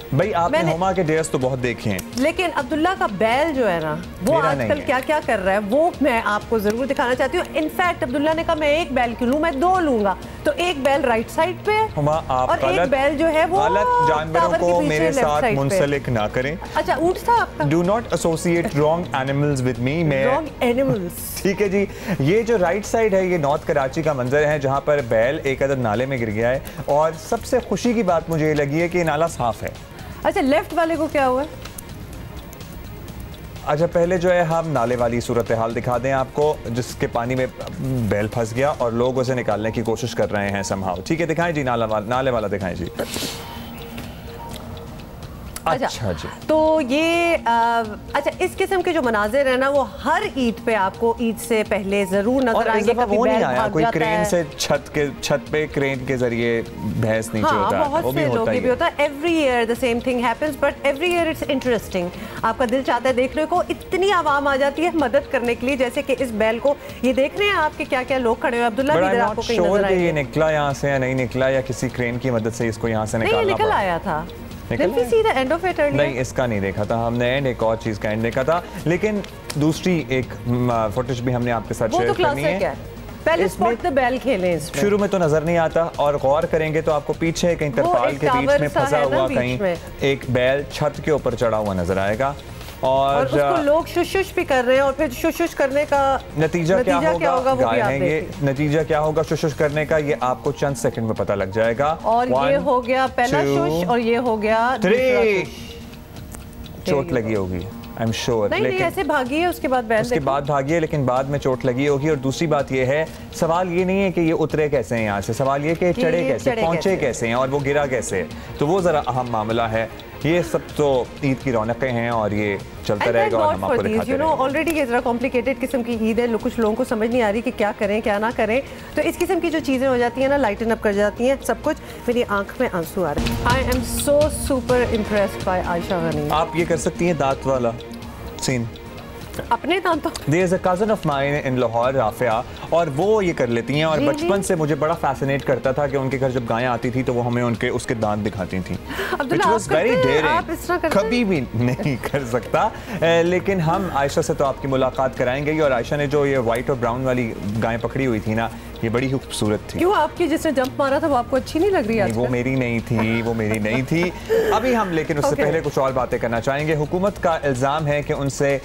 भाई आपने हुमा के डेयर्स तो बहुत देखे हैं, लेकिन अब्दुल्ला का बैल जो है ना, वो आजकल क्या क्या कर रहा है वो मैं आपको जरूर दिखाना चाहती हूँ। इनफैक्ट अब्दुल्ला ने कहा मैं एक बैल क्यों लूं, मैं 2 लूंगा, तो एक बैल राइट साइड पे और एक बैल जो है वो जानवरों को मेरे साथ मुंसलिक ना करें। अच्छा, ऊंट था आपका? Do not associate wrong animals with me. Wrong animals, ठीक है जी। ये जो राइट साइड है, ये नॉर्थ कराची का मंजर है, जहाँ पर बैल एक अदद नाले में गिर गया है, और सबसे खुशी की बात मुझे ये लगी है कि नाला साफ है। अच्छा, लेफ्ट वाले को क्या हुआ? अच्छा, पहले जो है हम नाले वाली सूरत हाल दिखा दें आपको, जिसके पानी में बैल फंस गया और लोग उसे निकालने की कोशिश कर रहे हैं समहाउ। ठीक है, दिखाएं जी, नाले वाला दिखाएं जी। अच्छा जी। तो ये अच्छा, इस किस्म के जो मनाजिर है ना, वो हर ईद पे आपको ईद से पहले जरूर नजर आएंगे। कभी बैल भाग कोई क्रेन से छत पे क्रेन के जरिए भैंस नीचे होता है, बहुत से लोग भी होता है। Every year the same thing happens, but every year it's interesting. आपका दिल चाहता है देखने को, इतनी आवाम आ जाती है मदद करने के लिए, जैसे कि इस बैल को ये देख रहे हैं आपके क्या क्या लोग खड़े हुए। अब्दुल्ला भी इधर आपको कहीं नजर आएंगे। ये निकला यहाँ से या नहीं निकला, या किसी क्रेन की मदद से इसको यहाँ से निकालना निकल आया था। नहीं, इसका नहीं देखा था हमने एंड, एक और चीज़ का एंड देखा था, लेकिन दूसरी एक फुटेज भी हमने आपके साथ शेयर करनी है। पहले स्पॉट द बेल खेलें इसमें। शुरू में तो नजर नहीं आता और गौर करेंगे तो आपको पीछे कहीं तरपाल के बीच में फंसा हुआ कहीं एक बैल छत के ऊपर चढ़ा हुआ नजर आएगा और उसको लोग शुश भी कर रहे हैं और फिर शुश करने का नतीजा क्या होगा वो भी आप देखें। नतीजा क्या होगा शुश करने का, ये आपको चंद सेकंड में पता लग जाएगा। और ये हो गया पहला शुश और ये हो गया दूसरा शुश। चोट लगी होगी आई एम श्योर, लेकिन ऐसे भागी है उसके बाद भागी है, लेकिन बाद में चोट लगी होगी। और दूसरी बात ये है, सवाल ये नहीं है कि ये उतरे कैसे हैं यहाँ से, सवाल ये कि चढ़े कैसे, पहुंचे कैसे हैं और वो गिरा कैसे, तो वो जरा अहम मामला है। ये सब तो ईद की रौनकें हैं और ये चलता रहेगा और हम आपको दिखाते रहेंगे। ऑलरेडी ये जरा कॉम्प्लिकेटेड किस्म की ईद है, कुछ लोगों को समझ नहीं आ रही कि क्या करें क्या ना करें, तो इस किस्म की जो चीज़ें हो जाती हैं ना, लाइटन अप कर जाती हैं सब कुछ। मेरी आंख में आंसू आ रहे हैं। I am so super impressed by Ayesha Gani. आप ये कर सकती हैं दांत वाला सीन अपने दांतों। There is a cousin of mine in Lahore, Rafia, और वो ये कर लेती हैं और बचपन से मुझे बड़ा फैसिनेट करता था कि उनके घर जब गायें आती थी तो वो हमें उनके उसके दांत दिखाती थी। Which was very daring। कभी भी नहीं कर सकता, लेकिन हम आयशा से तो आपकी मुलाकात कराएंगे ही। और आयशा ने जो ये वाइट और ब्राउन वाली गायें पकड़ी हुई थी ना, ये बड़ी खूबसूरत थी। क्यों आपकी जिसने जंप मारा था वो आपको अच्छी नहीं लग रही है? वो मेरी नहीं थी, वो मेरी नहीं थी। अभी हम लेकिन उससे पहले कुछ और बातें करना चाहेंगे। हुकूमत का इल्ज़ाम है कि उनसे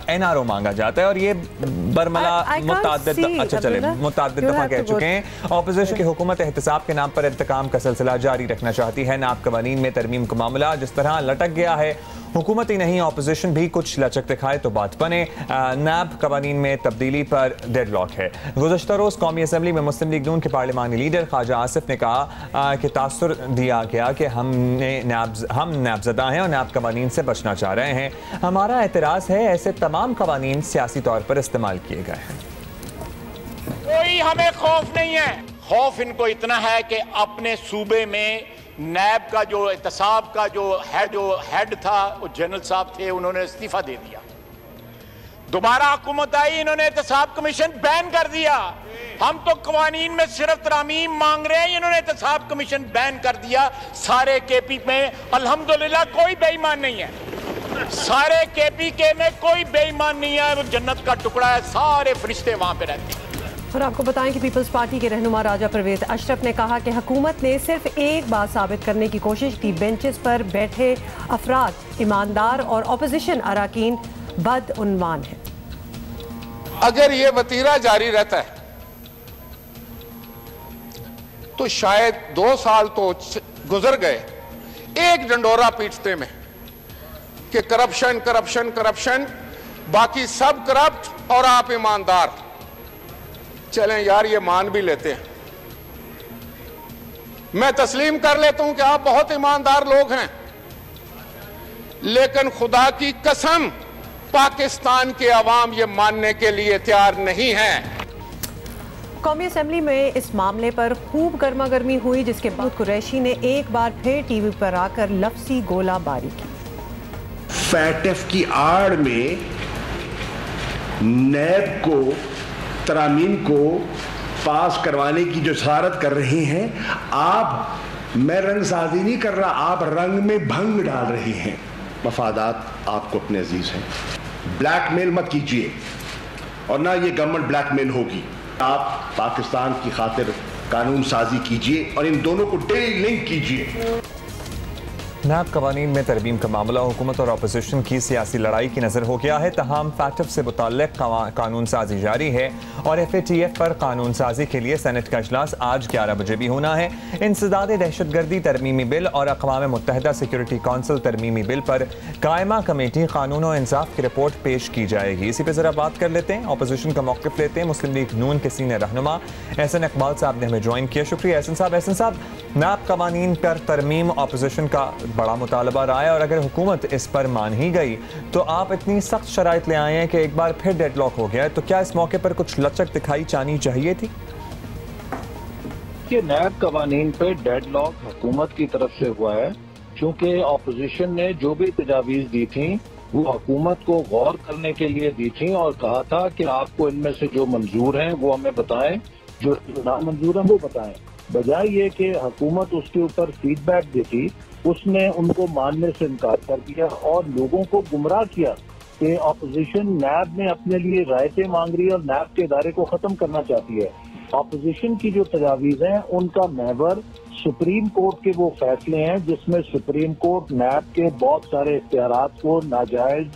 NRO मांगा जाता है और ये बरमला मुतअद्दिद दफ़ा कह चुके हैं। ऑपोजिशन की हुकूमत एहतसाब के नाम पर इंतकाम का सिलसिला जारी रखना चाहती है। नाब कवानीन में तरमीम का मामला जिस तरह लटक गया है, हुकूमत ही नहीं ऑपोजिशन भी कुछ लचक दिखाए तो बात बने। नाब कवानीन में तब्दीली पर डेडलॉक है। गुज़श्ता रोज़ कौमी असम्बली में मुस्लिम लीग नून के पार्लिमानी लीडर ख्वाजा आसिफ ने कहा कि तासुर दिया गया कि हम नाबज़दा हैं और नाब कवानीन से बचना चाह रहे हैं। हमारा एतराज़ है ऐसे तमाम कवानीन सियासी तौर पर इस्तेमाल किए गए हैं। कोई हमें खौफ नहीं है, खौफ इनको इतना है कि अपने सूबे में नैब का जो एहतसाब का जो हेड था वो जनरल साहब थे, उन्होंने इस्तीफा दे दिया। दोबारा हुकूमत आई, इन्होंने एहतसाब कमीशन बैन कर दिया। हम तो कवानीन में सिर्फ तरामीम मांग रहे हैं, इन्होंने एहतसाब कमीशन बैन कर दिया। सारे केपी में अल्हम्दुलिल्लाह कोई बेईमान नहीं है, सारे केपी के में कोई बेईमान नहीं है, वो जन्नत का टुकड़ा है, सारे फरिश्ते वहां पे रहते हैं। और आपको बताएं कि पीपल्स पार्टी के रहनुमा राजा परवेज अशरफ ने कहा कि हुकूमत ने सिर्फ एक बात साबित करने की कोशिश की, बेंचेस पर बैठे अफराद ईमानदार और अपोजिशन अराकीन बदउन्वान है। अगर ये वतीरा जारी रहता है तो शायद 2 साल तो गुजर गए एक डंडोरा पीटते में कि करप्शन करप्शन करप्शन, बाकी सब करप्ट और आप ईमानदार। चलें यार, ये मान भी लेते हैं, मैं तस्लीम कर लेता हूं कि आप बहुत ईमानदार लोग हैं, लेकिन खुदा की कसम पाकिस्तान के अवाम ये मानने के लिए तैयार नहीं है। कौमी असेंबली में इस मामले पर खूब गर्मा गर्मी हुई, जिसके बाद कुरैशी ने एक बार फिर टीवी पर आकर लफ्जी गोलाबारी की। फैटफ की आड़ में नैब को तरामीम को पास करवाने की जो सराहत कर रहे हैं आप, मैं रंगसाजी नहीं कर रहा, आप रंग में भंग डाल रहे हैं। मफादात आपको अपने अजीज हैं, ब्लैकमेल मत कीजिए और ना ये गवर्नमेंट ब्लैकमेल होगी। आप पाकिस्तान की खातिर कानून साजी कीजिए और इन दोनों को डे लिंक कीजिए। नाब कवानीन में तरमीम का मामला हुकूमत और अपोजिशन की सियासी लड़ाई की नज़र हो गया है। तमाम फैक्टफ से मुताल्लिक कानून साजी जारी है और FATF पर कानून साजी के लिए सेनेट का इजलास आज 11 बजे भी होना है। इंसदाद दहशतगर्दी तरमीमी बिल और अक़वाम मुत्तहिदा सिक्योरिटी कौंसिल तरमीमी बिल पर कायमा कमेटी कानून और इंसाफ की रिपोर्ट पेश की जाएगी। इसी पर ज़रा बात कर लेते हैं, अपोजिशन का मौक़िफ़ लेते हैं। मुस्लिम लीग नून के सीनियर रहनुमा एहसन इकबाल साहब ने हमें ज्वाइन किया। शुक्रिया एहसन साहब। नाब कवानीन पर तरमीम अपोजिशन का बड़ा मुतालबा रहा है और अगर हुकूमत इस पर मान ही गई तो आप इतनी सख्त शराइत ले आए हैं कि एक बार फिर डेडलॉक हो गया है, तो क्या इस मौके पर कुछ लचक दिखाई जानी चाहिए थी? कि नैब कवानीन पे डेडलॉक हुकूमत की तरफ से हुआ है, क्योंकि अपोजिशन ने जो भी तजावीज़ दी थी वो हुकूमत को गौर करने के लिए दी थी और कहा था कि आपको इनमें से जो मंजूर हैं वो हमें बताएं, जो नामंजूर हैं वो बताएं। बजाय ये कि हुकूमत उसके ऊपर फीडबैक देती उसने उनको मानने से इनकार कर दिया और लोगों को गुमराह किया कि अपोजिशन नैब में अपने लिए रायतें मांग रही है और नैब के इदारे को खत्म करना चाहती है। अपोजिशन की जो तजावीज़ हैं उनका महवर सुप्रीम कोर्ट के वो फैसले हैं जिसमें सुप्रीम कोर्ट नैब के बहुत सारे इख्तियारात को नाजायज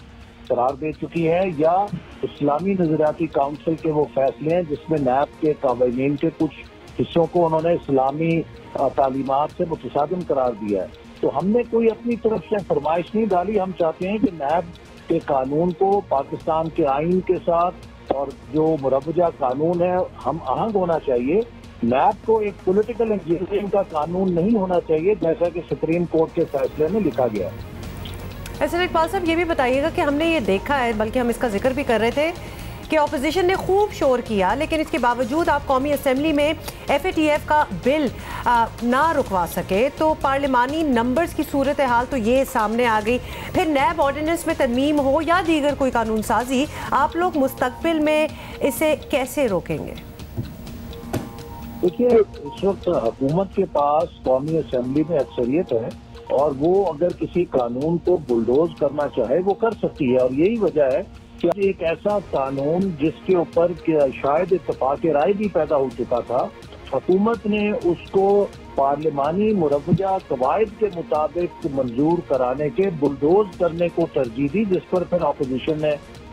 करार दे चुकी है, या इस्लामी नजरियाती काउंसिल के वो फैसले हैं जिसमें नैब के कानून के कुछ हिस्सों को उन्होंने इस्लामी तालीमात से मुतसादिम करार दिया है। तो हमने कोई अपनी तरफ से फरमाइश नहीं डाली, हम चाहते हैं कि नैब के कानून को पाकिस्तान के आइन के साथ और जो मुरवजा कानून है हम आहंग होना चाहिए। नैब को एक पॉलिटिकल इंजीनियरिंग का कानून नहीं होना चाहिए जैसा कि सुप्रीम कोर्ट के फैसले में लिखा गया है। ऐसे इकबाल साहब ये भी बताइएगा कि हमने ये देखा है, बल्कि हम इसका जिक्र भी कर रहे थे कि ऑपोजिशन ने खूब शोर किया, लेकिन इसके बावजूद आप कौमी असम्बली में FATF का बिल ना रुकवा सके, तो पार्लिमानी नंबर्स की सूरत हाल तो ये सामने आ गई। फिर नैब ऑर्डिनेंस में तरमीम हो या दीगर कोई कानून साजी, आप लोग मुस्तकबिल में इसे कैसे रोकेंगे? देखिए, इस वक्त हुकूमत के पास कौमी असम्बली में अक्सरियत है और वो अगर किसी कानून को बुलडोज करना चाहे वो कर सकती है, और यही वजह है कि एक ऐसा कानून जिसके ऊपर शायद इत्तफाक राय भी पैदा हो चुका था, हुकूमत ने उसको पार्लिमानी मुरवजा कवायद के मुताबिक मंजूर कराने के बुलडोज करने को तरजीह दी, जिस पर फिर अपोजिशन ने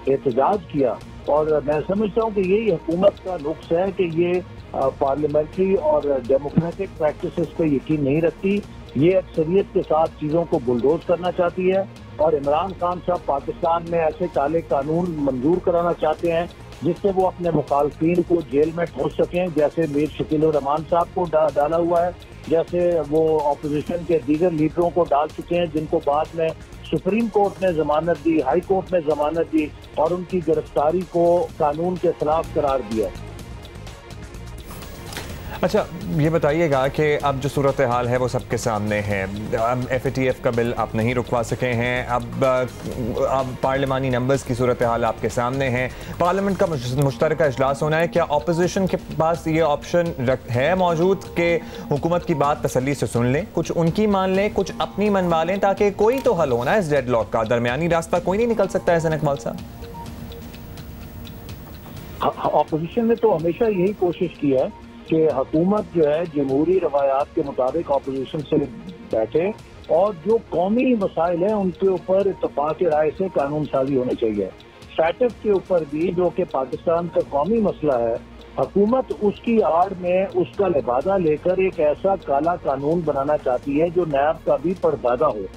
एहतजाज किया। और मैं समझता हूँ कि यही हुकूमत का नुक्स है कि ये पार्लियामेंट्री और डेमोक्रेटिक प्रैक्टिसेस पे यकीन नहीं रखती, ये अक्सरियत के साथ चीज़ों को बुलडोज करना चाहती है। और इमरान खान साहब पाकिस्तान में ऐसे काले कानून मंजूर कराना चाहते हैं जिससे वो अपने मुखालफिन को जेल में ठोस सकें, जैसे मीर शकील रहमान साहब को डाला हुआ है, जैसे वो अपोजिशन के दीगर लीडरों को डाल चुके हैं जिनको बाद में सुप्रीम कोर्ट ने जमानत दी, हाई कोर्ट ने जमानत दी और उनकी गिरफ्तारी को कानून के खिलाफ करार दिया। अच्छा, ये बताइएगा कि अब जो सूरत हाल है वो सबके सामने है। अब FATF का बिल आप नहीं रुकवा सके हैं, अब पार्लिमानी नंबर्स की सूरत हाल आपके सामने है, पार्लियामेंट का मुश्तरका इजलास होना है। क्या अपोजिशन के पास ये ऑप्शन है मौजूद कि हुकूमत की बात तसल्ली से सुन लें, कुछ उनकी मान लें, कुछ अपनी मनवा लें, ताकि कोई तो हल होना है इस डेडलॉक का? दरमियानी रास्ता कोई नहीं निकल सकता है हसन इकबाल साहब? अपोजिशन ने तो हमेशा यही कोशिश की है कि हुकूमत जो है जमहूरी रवायात के मुताबिक अपोजिशन से बैठे और जो कौमी मसाइल हैं उनके ऊपर इत्तफाक राय से कानून साजी होनी चाहिए। फैटफ के ऊपर भी जो कि पाकिस्तान का कौमी मसला है, हुकूमत उसकी आड़ में उसका लिबादा लेकर एक ऐसा काला कानून बनाना चाहती है जो नैब का भी परदादा हो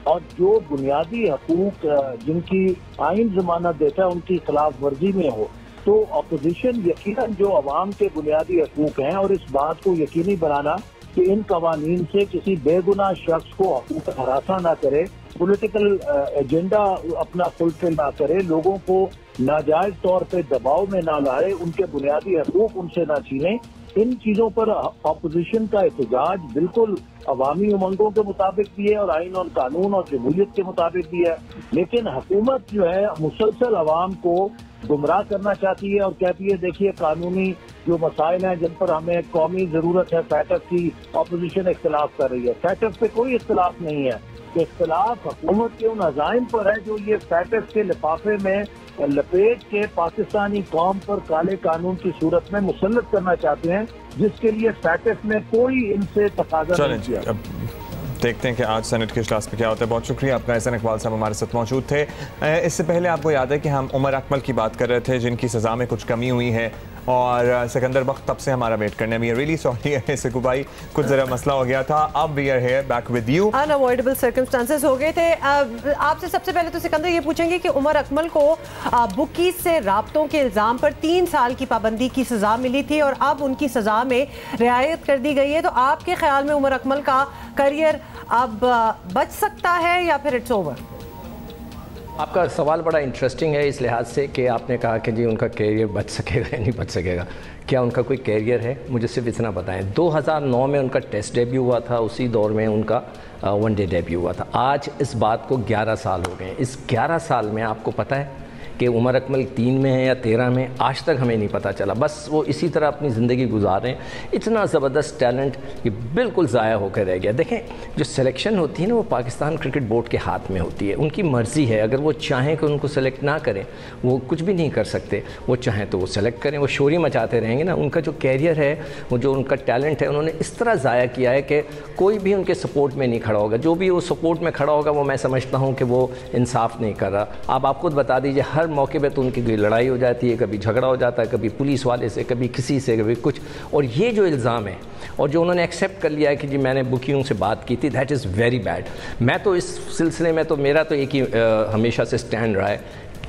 और जो बुनियादी हकूक जिनकी आइन जमानत देता है उनकी खिलाफ वर्जी में हो। तो अपोजिशन यकीनन जो अवाम के बुनियादी हकूक हैं और इस बात को यकीनी बनाना कि इन कवानीन से किसी बेगुनाह शख्स को हकूक हरासा ना करे, पॉलिटिकल एजेंडा अपना फुलफिल ना करे, लोगों को नाजायज तौर पे दबाव में ना लाए, उनके बुनियादी हकूक उनसे ना छीने, इन चीजों पर अपोजिशन का एहतजाज बिल्कुल अवामी उमंगों के मुताबिक भी है और आइन और कानून और जमहूरियत के मुताबिक भी है। लेकिन हुकूमत जो है मुसलसल अवाम को गुमराह करना चाहती है और कहती है देखिए कानूनी जो मसाइल हैं जिन पर हमें कौमी जरूरत है फैटफ की, अपोजिशन इख्तिलाफ कर रही है। फैटफ पे कोई इख्तिलाफ नहीं है, इख्तिलाफ हुकूमत के उन अज़ाइम पर है जो ये फैटफ के लिफाफे में लपेट के पाकिस्तानी कौम पर काले कानून की सूरत में मुसल्लत करना चाहते हैं, जिसके लिए फैटफ में कोई इनसे तकाजा नहीं किया। देखते हैं कि आज सेनेट के इजलास में क्या होता है। बहुत शुक्रिया आपका, हसन इकबाल साहब हमारे साथ मौजूद थे। इससे पहले आपको याद है कि हम उमर अकमल की बात कर रहे थे जिनकी सज़ा में कुछ कमी हुई है और सिकंदर बख्त तब से हमारा वेट करने में, रियली सॉरी है सिकू भाई, कुछ ज़रा मसला हो गया था। अब we are here back with you. Unavoidable circumstances हो गए थे। आपसे सबसे पहले तो सिकंदर ये पूछेंगे कि उमर अकमल को बुकीज से राब्तों के इल्ज़ाम पर 3 साल की पाबंदी की सज़ा मिली थी और अब उनकी सज़ा में रियायत कर दी गई है, तो आपके ख्याल में उमर अकमल का करियर अब बच सकता है या फिर इट्स ओवर? आपका सवाल बड़ा इंटरेस्टिंग है इस लिहाज से कि आपने कहा कि जी उनका कैरियर बच सकेगा या नहीं बच सकेगा। क्या उनका कोई कैरियर है? मुझे सिर्फ इतना बताएं। 2009 में उनका टेस्ट डेब्यू हुआ था, उसी दौर में उनका वनडे डेब्यू हुआ था। आज इस बात को 11 साल हो गए। इस 11 साल में आपको पता है कि उमर अकमल 3 में है या 13 में, आज तक हमें नहीं पता चला। बस वो इसी तरह अपनी ज़िंदगी गुजार रहे हैं। इतना ज़बरदस्त टैलेंट ये बिल्कुल ज़ाया होकर रह गया। देखें, जो सिलेक्शन होती है ना, वो पाकिस्तान क्रिकेट बोर्ड के हाथ में होती है, उनकी मर्ज़ी है। अगर वो चाहें कि उनको सेलेक्ट ना करें, वो कुछ भी नहीं कर सकते। वो चाहें तो वो सेलेक्ट करें, वो शोरी मचाते रहेंगे ना। उनका जो कैरियर है, वो जो उनका टैलेंट है, उन्होंने इस तरह ज़ाया किया है कि कोई भी उनके सपोर्ट में नहीं खड़ा होगा। जो भी वो सपोर्ट में खड़ा होगा, वो मैं समझता हूँ कि वो इंसाफ नहीं कर रहा। आप खुद बता दीजिए, हर मौके पे तो उनकी कोई लड़ाई हो जाती है, कभी झगड़ा हो जाता है, कभी पुलिस वाले से, कभी किसी से, कभी कुछ। और ये जो इल्ज़ाम है और जो उन्होंने एक्सेप्ट कर लिया है कि जी मैंने बुकियों से बात की थी, दैट इज़ वेरी बैड। मैं तो इस सिलसिले में तो मेरा तो एक ही हमेशा से स्टैंड रहा है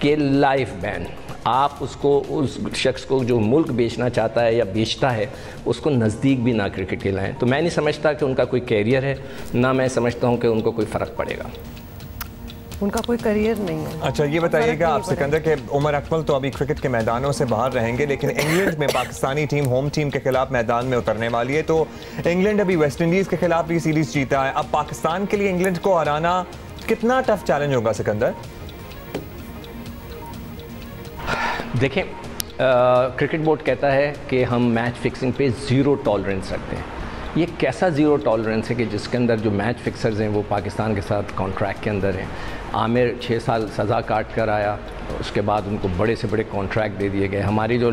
कि लाइफ बैन। आप उसको, उस शख्स को जो मुल्क बेचना चाहता है या बेचता है, उसको नज़दीक भी ना क्रिकेट के लाएँ। तो मैं नहीं समझता कि उनका कोई कैरियर है, ना मैं समझता हूँ कि उनको कोई फ़र्क पड़ेगा। उनका कोई करियर नहीं है। अच्छा, ये बताइएगा आप सिकंदर के उमर अकमल तो अभी क्रिकेट के मैदानों से बाहर रहेंगे, लेकिन इंग्लैंड में पाकिस्तानी टीम होम टीम के खिलाफ मैदान में उतरने वाली है। तो इंग्लैंड अभी वेस्ट इंडीज़ के खिलाफ भी सीरीज जीता है। अब पाकिस्तान के लिए इंग्लैंड को हराना कितना टफ चैलेंज होगा सिकंदर? देखें, क्रिकेट बोर्ड कहता है कि हम मैच फिक्सिंग पे ज़ीरो टॉलरेंस रखते हैं। ये कैसा ज़ीरो टॉलरेंस है कि जिसके अंदर जो मैच फिक्सर्स हैं वो पाकिस्तान के साथ कॉन्ट्रैक्ट के अंदर हैं। आमिर 6 साल सज़ा काट कर आया, उसके बाद उनको बड़े से बड़े कॉन्ट्रैक्ट दे दिए गए। हमारी जो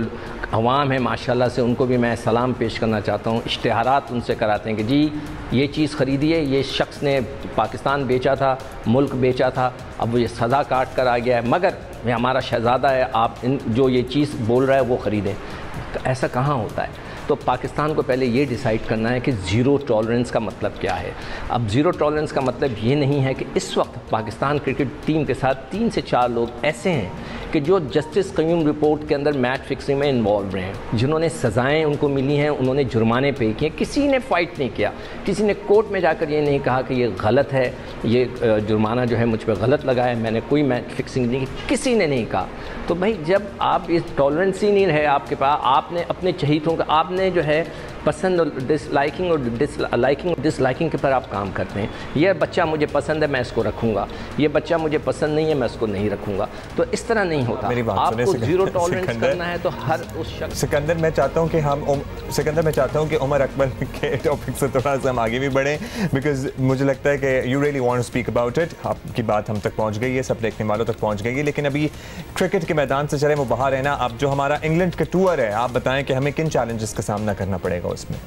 अवाम है माशाल्लाह से, उनको भी मैं सलाम पेश करना चाहता हूँ। इश्तिहारात उनसे कराते हैं कि जी ये चीज़ ख़रीदिए, ये शख्स ने पाकिस्तान बेचा था, मुल्क बेचा था, अब वो ये सज़ा काट कर आ गया है, मगर ये हमारा शहज़ादा है, आप जो ये चीज़ बोल रहा है वो ख़रीदें। ऐसा कहाँ होता है? तो पाकिस्तान को पहले ये डिसाइड करना है कि ज़ीरो टॉलरेंस का मतलब क्या है। अब ज़ीरो टॉलरेंस का मतलब ये नहीं है कि इस वक्त पाकिस्तान क्रिकेट टीम के साथ 3 से 4 लोग ऐसे हैं कि जो जस्टिस क़य्यूम रिपोर्ट के अंदर मैच फिक्सिंग में इन्वॉल्व रहे हैं, जिन्होंने सज़ाएँ उनको मिली हैं, उन्होंने जुर्माने पे किए। किसी ने फ़ाइट नहीं किया, किसी ने कोर्ट में जाकर ये नहीं कहा कि ये गलत है, ये जुर्माना जो है मुझ पर गलत लगा है, मैंने कोई मैच फिक्सिंग नहीं की, किसी ने नहीं कहा। तो भाई जब आप इस टॉलरेंस ही नहीं रहे आपके पास, आपने अपने चहीतों का, आपने जो है पसंद और डिसलाइकिंग और डिसलाइकिंग के पर आप काम करते हैं। ये बच्चा मुझे पसंद है, मैं इसको रखूँगा, ये बच्चा मुझे पसंद नहीं है, मैं इसको नहीं रखूँगा। तो इस तरह नहीं होता। आपको ज़ीरो टॉलरेंस करना है तो हर उस शख्स। सिकंदर, मैं चाहता हूँ कि उमर अकमल के टॉपिक से थोड़ा सा हम आगे भी बढ़ें, बिकॉज मुझे लगता है कि you really want to speak about it. आपकी बात हम तक पहुँच गई है, सब देखने वालों तक पहुँच गई है, लेकिन अभी क्रिकेट के मैदान से चले वो बाहर है ना। अब जो हमारा इंग्लैंड का टूर है, आप बताएं कि हमें किन चैलेंजेस का सामना करना पड़ेगा उसमें।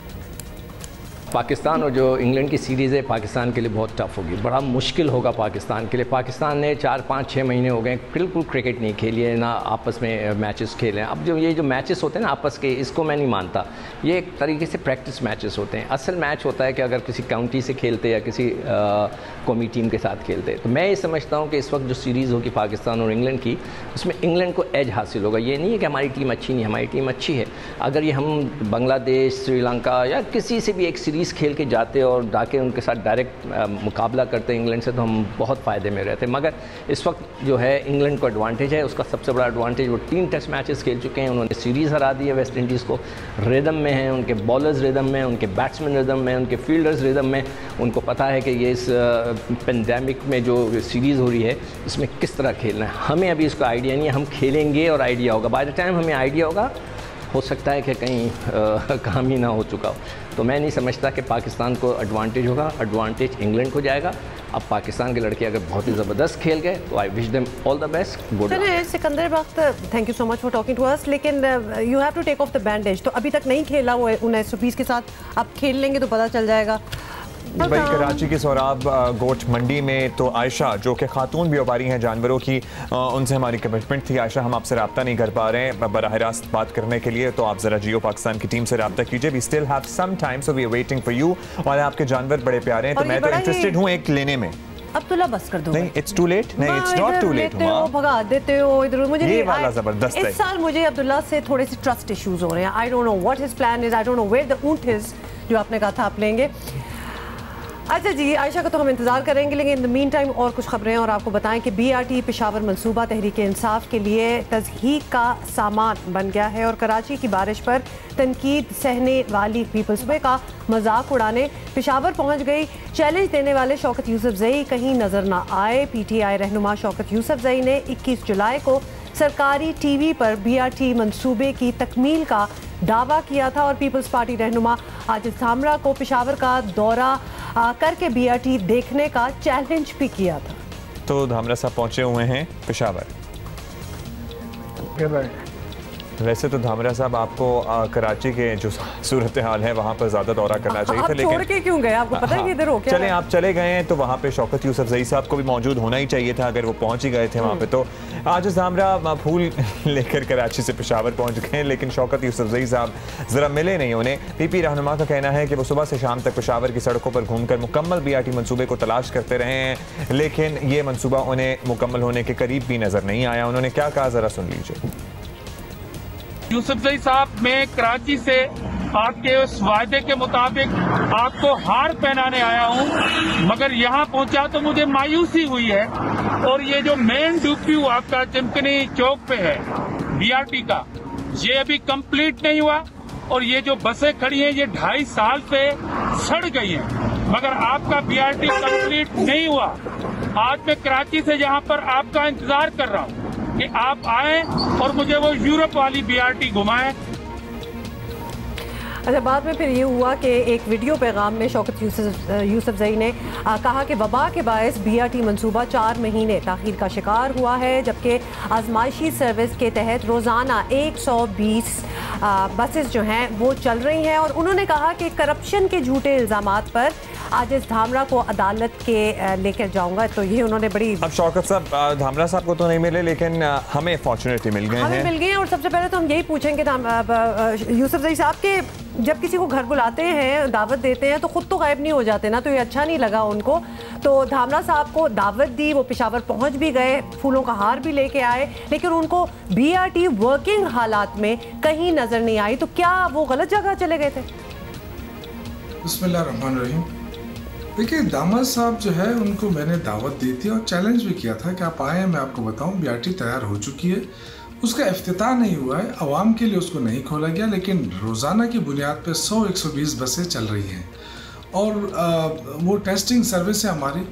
पाकिस्तान और जो इंग्लैंड की सीरीज़ है, पाकिस्तान के लिए बहुत टफ होगी, बड़ा मुश्किल होगा पाकिस्तान के लिए। पाकिस्तान ने 4, 5, 6 महीने हो गए बिल्कुल क्रिकेट नहीं खेली है, ना आपस में मैचेस खेले हैं। अब जो ये जो मैचेस होते हैं ना आपस के, इसको मैं नहीं मानता, ये एक तरीके से प्रैक्टिस मैचेस होते हैं। असल मैच होता है कि अगर किसी काउंटी से खेलते या किसी कौमी टीम के साथ खेलते। तो मैं ये समझता हूँ कि इस वक्त जो सीरीज़ होगी पाकिस्तान और इंग्लैंड की, उसमें इंग्लैंड को एज हासिल होगा। ये नहीं है कि हमारी टीम अच्छी नहीं, हमारी टीम अच्छी है। अगर ये हम बांग्लादेश, श्रीलंका या किसी से भी एक सीरीज़ खेल के जाते और जाके उनके साथ डायरेक्ट मुकाबला करते इंग्लैंड से, तो हम बहुत फ़ायदे में रहते। मगर इस वक्त जो है इंग्लैंड को एडवांटेज है, उसका सबसे बड़ा एडवांटेज, वो 3 टेस्ट मैचेस खेल चुके हैं, उन्होंने सीरीज़ हरा दी है वेस्ट इंडीज़ को। रिदम में है, उनके बॉलर्स रिदम में, उनके बैट्समैन रिदम में, उनके फील्डर्स रिदम में। उनको पता है कि ये इस पेंडेमिक में जो सीरीज़ हो रही है, इसमें किस तरह खेलना है। हमें अभी इसका आइडिया नहीं है, हम खेलेंगे और आइडिया होगा। बाय द टाइम हमें आइडिया होगा, हो सकता है कि कहीं काम ही ना हो चुका हो। तो मैं नहीं समझता कि पाकिस्तान को एडवांटेज होगा, एडवांटेज इंग्लैंड को जाएगा। अब पाकिस्तान के लड़के अगर बहुत ही ज़बरदस्त खेल गए तो I wish them all the best. Good luck. Sikandar Bakht, thank you so much for talking to us. लेकिन you have to take off the bandage. तो अभी तक नहीं खेला वो 1920 के साथ, अब खेल लेंगे तो पता चल जाएगा। भाई कराची की सोराब गोट मंडी में तो आयशा, जो कि खातून व्यापारी हैं जानवरों की, उनसे हमारी कमिटमेंट थी। आयशा, हम आपसे रब्ता नहीं कर पा रहे हैं बराह रास्त बात करने के लिए, तो आप ज़रा जियो पाकिस्तान की टीम से रब्ता कीजिए। We still have some time, so we are waiting for you. और आपके जानवर बड़े प्यारे हैं, तो मैं तो इंटरेस्टेड हूँ एक लेने में। अब्दुल्ला बस कर दो। नहीं, इट्स टू लेट। नहीं, इट्स नॉट टू लेट। भगा देते हो इधर। मुझे ये वाला जबरदस्त है। इस साल मुझे अब्दुल्ला से थोड़े से ट्रस्ट इश्यूज हो रहे हैं। I don't know what his plan is, I don't know where the ऊंट इज जो आपने कहा था आप लेंगे। अच्छा जी, आयशा का तो हम इंतजार करेंगे, लेकिन इन द मीन टाइम और कुछ खबरें। और आपको बताएं कि BRT पेशावर मंसूबा तहरीक इंसाफ के लिए तज़हीक का सामान बन गया है और कराची की बारिश पर तनकीद सहने वाली पीपल्स सूबे का मजाक उड़ाने पेशावर पहुंच गई। चैलेंज देने वाले शौकत यूसुफ जई कहीं नजर न आए। PTI रहनुमा शौकत यूसुफ जई ने 21 जुलाई को सरकारी टीवी पर बीआरटी मंसूबे की तकमील का दावा किया था और पीपल्स पार्टी रहनुमा आजिज धामरा को पेशावर का दौरा करके बीआरटी देखने का चैलेंज भी किया था। तो धामरा साहब पहुंचे हुए हैं पेशावर। वैसे तो धामरा साहब आपको कराची के जो सूरत हाल है वहाँ पर ज़्यादा दौरा करना चाहिए था, लेकिन छोड़ के क्यों गए? आपको पता है कि इधर हो क्या? चलें, आप चले गए हैं तो वहाँ पे शौकत यूसुफजई साहब को भी मौजूद होना ही चाहिए था अगर वो पहुँच ही गए थे वहाँ पे। तो आज धामरा फूल लेकर कराची से पेशावर पहुँच गए, लेकिन शौकत यूसुफजई साहब ज़रा मिले नहीं उन्हें। पीपी रहनुमा का कहना है कि वो सुबह से शाम तक पेशावर की सड़कों पर घूमकर मुकम्मल बीआरटी मनसूबे को तलाश करते रहे हैं, लेकिन ये मनसूबा उन्हें मुकम्मल होने के करीब भी नज़र नहीं आया। उन्होंने क्या कहा, ज़रा सुन लीजिए। यूसुफजई साहब, मैं कराची से आपके उस वायदे के मुताबिक आपको हार पहनाने आया हूं, मगर यहां पहुंचा तो मुझे मायूसी हुई है। और ये जो मेन डीपीयू आपका चिमकनी चौक पे है बीआरटी का, ये अभी कंप्लीट नहीं हुआ और ये जो बसें खड़ी हैं ये 2.5 साल से सड़ गई हैं, मगर आपका बीआरटी कंप्लीट नहीं हुआ। आज मैं कराची से यहाँ पर आपका इंतजार कर रहा हूँ कि आप आए और मुझे वो यूरोप वाली बीआरटी घुमाएं। अच्छा, बाद में फिर ये हुआ कि एक वीडियो पैगाम में शौकत यूसुफजई ने कहा कि वबा के बायस बीआरटी मंसूबा 4 महीने ताख़ीर का शिकार हुआ है, जबकि आजमाइशी सर्विस के तहत रोज़ाना 120 बसेस जो हैं वो चल रही हैं। और उन्होंने कहा कि करप्शन के झूठे इल्ज़ामात पर आजिज धामरा को अदालत के लेकर जाऊंगा। तो ये उन्होंने बड़ी, अब शौकत साहब धामरा साहब को तो नहीं मिले, लेकिन हमें फॉर्चुनेटली मिल गए हैं। और सबसे पहले तो हम यही पूछेंगे यूसुफजई साहब के, जब किसी को घर बुलाते हैं, दावत देते हैं, तो खुद तो गायब नहीं हो जाते ना, तो ये अच्छा नहीं लगा उनको। तो धामरा साहब को दावत दी, वो पेशावर पहुंच भी गए, फूलों का हार भी लेके आए, लेकिन उनको बीआरटी वर्किंग हालात में कहीं नजर नहीं आई। तो क्या वो गलत जगह चले गए थे? बिस्मिल्लाहिर्रहमानिर्रहीम। देखिए, दामद साहब जो है उनको मैंने दावत दी थी और चैलेंज भी किया था कि आप आए, मैं आपको बताऊं बीआरटी तैयार हो चुकी है, उसका इफ्तिताह नहीं हुआ है, आवाम के लिए उसको नहीं खोला गया, लेकिन रोज़ाना की बुनियाद पे 100-120 बसें चल रही हैं और वो टेस्टिंग सर्विस है हमारी।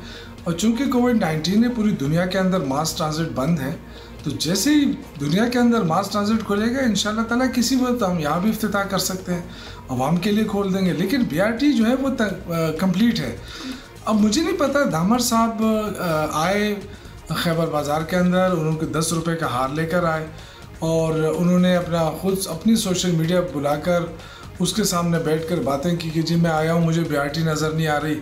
और चूँकि कोविड-19 ने पूरी दुनिया के अंदर मास ट्रांजिट बंद है, तो जैसे ही दुनिया के अंदर मास ट्रांजिट खोलेगा इंशाल्लाह ताला किसी वक्त हम यहाँ भी इफ्तिताह कर सकते हैं, आवाम के लिए खोल देंगे। लेकिन बीआरटी जो है वो कंप्लीट है। अब मुझे नहीं पता, धामर साहब आए खैबर बाज़ार के अंदर, उन्होंने 10 रुपए का हार लेकर आए और उन्होंने अपनी सोशल मीडिया बुलाकर उसके सामने बैठकर बातें की कि जी मैं आया हूँ, मुझे बीआरटी नज़र नहीं आ रही।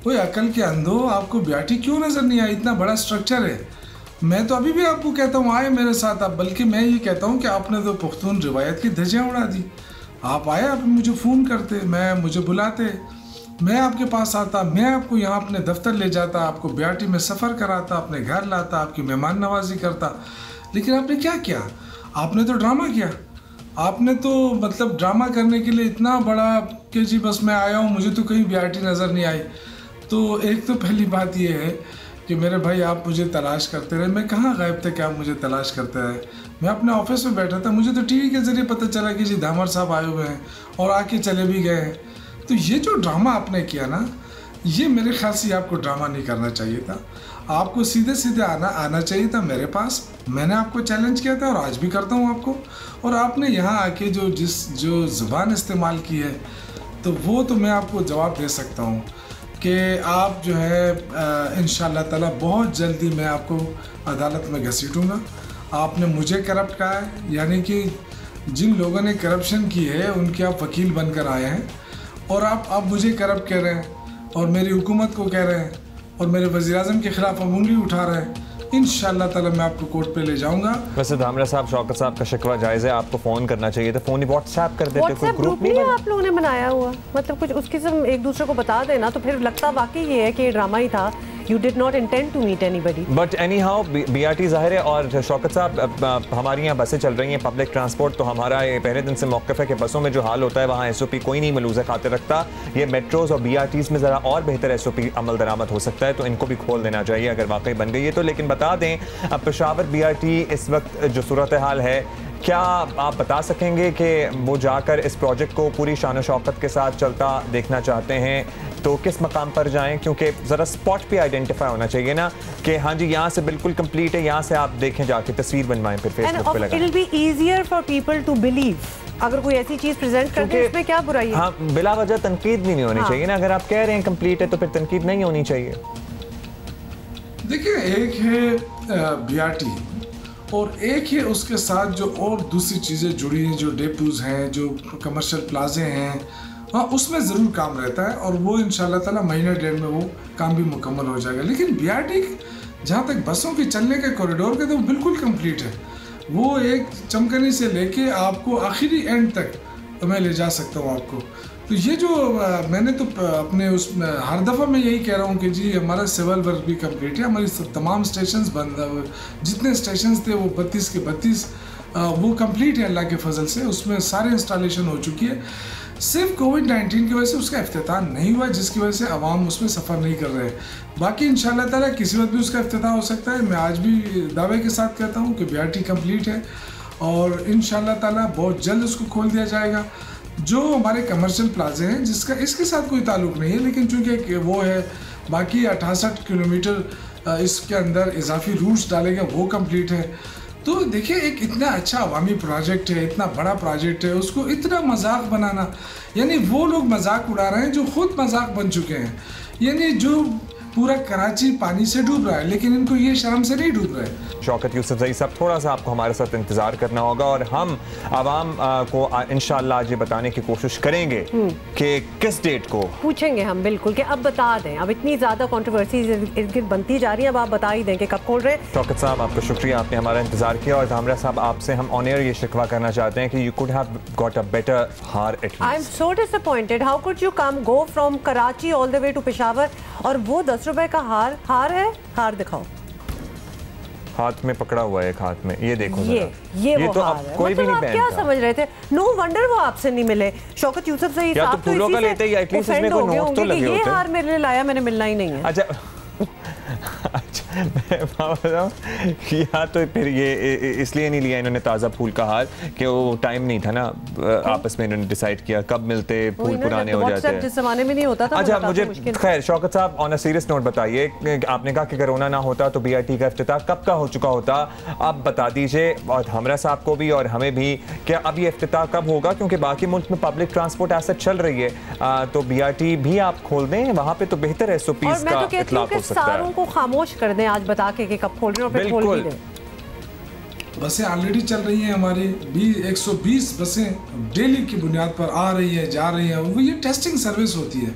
कोई अकल के अंधो, आपको बीआरटी क्यों नज़र नहीं आई? इतना बड़ा स्ट्रक्चर है। मैं तो अभी भी आपको कहता हूँ आए मेरे साथ आप, बल्कि मैं ये कहता हूँ कि आपने तो पुख्तून रिवायत की धज्जियाँ उड़ा दी। आप आए, आप मुझे फ़ोन करते, मुझे बुलाते, मैं आपके पास आता, मैं आपको यहाँ अपने दफ्तर ले जाता, आपको बीआरटी में सफ़र कराता, अपने घर लाता, आपकी मेहमान नवाजी करता। लेकिन आपने क्या किया? आपने तो ड्रामा किया। आपने तो मतलब ड्रामा करने के लिए इतना बड़ा कि जी बस मैं आया हूँ, मुझे तो कहीं बीआरटी नज़र नहीं आई। तो एक तो पहली बात ये है कि मेरे भाई आप मुझे तलाश करते रहे, मैं कहाँ गायब थे कि आप मुझे तलाश करते रहे? मैं अपने ऑफिस में बैठा था, मुझे तो टीवी के ज़रिए पता चला कि जी धामर साहब आए हुए हैं और आके चले भी गए हैं। तो ये जो ड्रामा आपने किया ना, ये मेरे ख्याल से आपको ड्रामा नहीं करना चाहिए था। आपको सीधे सीधे आना चाहिए था मेरे पास। मैंने आपको चैलेंज किया था और आज भी करता हूँ आपको। और आपने यहाँ आके जो ज़ुबान इस्तेमाल की है, तो वो तो मैं आपको जवाब दे सकता हूँ कि आप जो है इंशाअल्लाह ताला बहुत जल्दी मैं आपको अदालत में घसीटूँगा। आपने मुझे करप्ट कहा है, यानी कि जिन लोगों ने करप्शन की है उनके आप वकील बनकर आए हैं और आप मुझे करप्ट कह रहे हैं और मेरी हुकूमत को कह रहे हैं और मेरे वज़ीर-ए-आज़म के खिलाफ उंगली उठा रहे हैं। इंशाअल्लाह ताला मैं आपको कोर्ट पे ले जाऊंगा। वैसे धामरा साहब, शौकत साहब का शिकवा जायज़ है, आपको फ़ोन करना चाहिए था, फ़ोन व्हाट्सएप कर देते। कोई ग्रुप नहीं आप लोगों ने बनाया हुआ, मतलब कुछ उसकी सब एक दूसरे को बता देना, तो फिर लगता वाकई ये है कि ये ड्रामा ही था। You did not intend to meet anybody. But anyhow, BRT ज़ाहिर है। और शौकत साहब, हमारी यहाँ बसें चल रही हैं, पब्लिक ट्रांसपोर्ट, तो हमारा ये पहले दिन से मौक़िफ़ है कि बसों में जो हाल होता है वहाँ SOP कोई नहीं मलूज़ खातिर रखता। ये मेट्रोज़ और BRTs में ज़रा और बेहतर SOP अमल दरामद हो सकता है, तो इनको भी खोल देना चाहिए अगर वाकई बन गई है तो। लेकिन बता दें, अब पेशावर BRT इस वक्त जो सूरत हाल है, क्या आप बता सकेंगे कि वो जाकर इस प्रोजेक्ट को पूरी शान शौकत के साथ चलता देखना चाहते हैं तो किस मकाम पर जाएं, क्योंकि ज़रा स्पॉट भी आइडेंटिफाई होना चाहिए ना कि हाँ जी यहाँ से बिल्कुल कंप्लीट है, यहाँ से आप देखें जाके तस्वीर बनवाएं फिर फेसबुक पे लगाएं। It will be easier for people to believe, अगर कोई ऐसी चीज प्रेजेंट करते हैं इसमें क्या बुराई है? हाँ, बिला वजह तनकीद भी नहीं होनी चाहिए ना, अगर आप कह रहे हैं कंप्लीट है तो फिर तनकीद नहीं होनी चाहिए। देखिए, एक है बीआरटी और एक है उसके साथ जो और दूसरी चीज़ें जुड़ी हैं, जो डेपोज हैं, जो कमर्शियल प्लाजे हैं, हाँ उसमें ज़रूर काम रहता है और वो इंशाल्लाह ताला महीना डेढ़ में वो काम भी मुकम्मल हो जाएगा। लेकिन बीआरटी जहाँ तक बसों के चलने के कॉरिडोर के तो बिल्कुल कंप्लीट है, वो एक चमकनी से लेके आपको आखिरी एंड तक मैं ले जा सकता हूँ आपको। तो ये जो मैंने तो अपने उसमें हर दफ़ा मैं यही कह रहा हूँ कि जी हमारा सिविल वर्क भी कंप्लीट है, हमारी तमाम स्टेशंस बंद, जितने स्टेशंस थे वो 32 के 32 वो कंप्लीट है अल्लाह के फजल से, उसमें सारे इंस्टॉलेशन हो चुकी है। सिर्फ कोविड-19 की वजह से उसका इफ्तिताह नहीं हुआ, जिसकी वजह से आवाम उसमें सफ़र नहीं कर रहे। बाकी इंशाल्लाह ताला किसी वक्त भी उसका इफ्तिताह हो सकता है। मैं आज भी दावे के साथ कहता हूँ कि बीआरटी कंप्लीट है और इंशाल्लाह ताला बहुत जल्द उसको खोल दिया जाएगा। जो हमारे कमर्शियल प्लाजे हैं जिसका इसके साथ कोई ताल्लुक़ नहीं है, लेकिन चूँकि वो है बाकी 68 किलोमीटर इसके अंदर इजाफी रूट्स डाले गए वो कंप्लीट है। तो देखिए, एक इतना अच्छा अवामी प्रोजेक्ट है, इतना बड़ा प्रोजेक्ट है, उसको इतना मजाक बनाना, यानी वो लोग मजाक उड़ा रहे हैं जो खुद मजाक बन चुके हैं। यानी जो पूरा कराची पानी से डूब रहा है लेकिन इनको ये शर्म से नहीं डूब रहे। शौकत यूसुफजई साहब, थोड़ा सा आपको हमारे साथ इंतजार करना होगा और हम आवाम को इंशाल्लाह आज ये बताने की कोशिश करेंगे कि किस डेट को पूछेंगे हम, बिल्कुल कि अब बता दें। अब इतनी ज़्यादा कंट्रोवर्सी इर्द-गिर्द बनती जा रही है, अब आप बता ही दें कि कब खोल रहे हैं। शौकत साहब, आपका शुक्रिया, आपने हमारा इंतजार किया। और धामरा साहब, आपसे हम ऑन एयर ये शिकवा करना चाहते हैं कि you could have got a better hair at least. I am so disappointed, how could you come go from Karachi all the way to Peshawar और वो 10 रुपए का हार है। हार दिखाओ, हाथ में पकड़ा हुआ है, एक हाथ में, ये देखो ये वो तो हार अब है। कोई भी नहीं आप क्या समझ रहे थे? नो वंडर वो आपसे नहीं मिले। शौकत यूसुफजई साहब तो इसी से एटलीस्ट इसमें कोई नोट तो लगे होते। ये हार मेरे लिए लाया, मैंने मिलना ही नहीं है। अच्छा मैं या तो फिर ये इसलिए नहीं लिया इन्होंने ताज़ा फूल का हार कि वो टाइम नहीं था ना, आपस में इन्होंने डिसाइड किया कब मिलते, फूल पुराने हो जाते हैं जिस ज़माने में नहीं होता था। अच्छा मुझे खैर शौकत साहब ऑन अ सीरियस नोट बताइए, आपने कहा कि कोरोना ना होता तो बीआरटी का इफ्तिताह कब का हो चुका होता, आप बता दीजिए और हमरा साहब को भी और हमें भी, क्या अब ये इफ्तिताह कब होगा? क्योंकि बाकी मुल्क में पब्लिक ट्रांसपोर्ट ऐसा चल रही है तो बीआरटी भी आप खोल दें, वहाँ पे तो बेहतर SOPs का इतलाक हो सकता है। को खामोश कर दें आज बता के कि कब खोल रहे हैं और फिर खोल भी दें। बसें ऑलरेडी चल रही हैं हमारी, 120 बसें डेली की बुनियाद पर आ रही है, जा रही है। वो ये टेस्टिंग सर्विस होती है,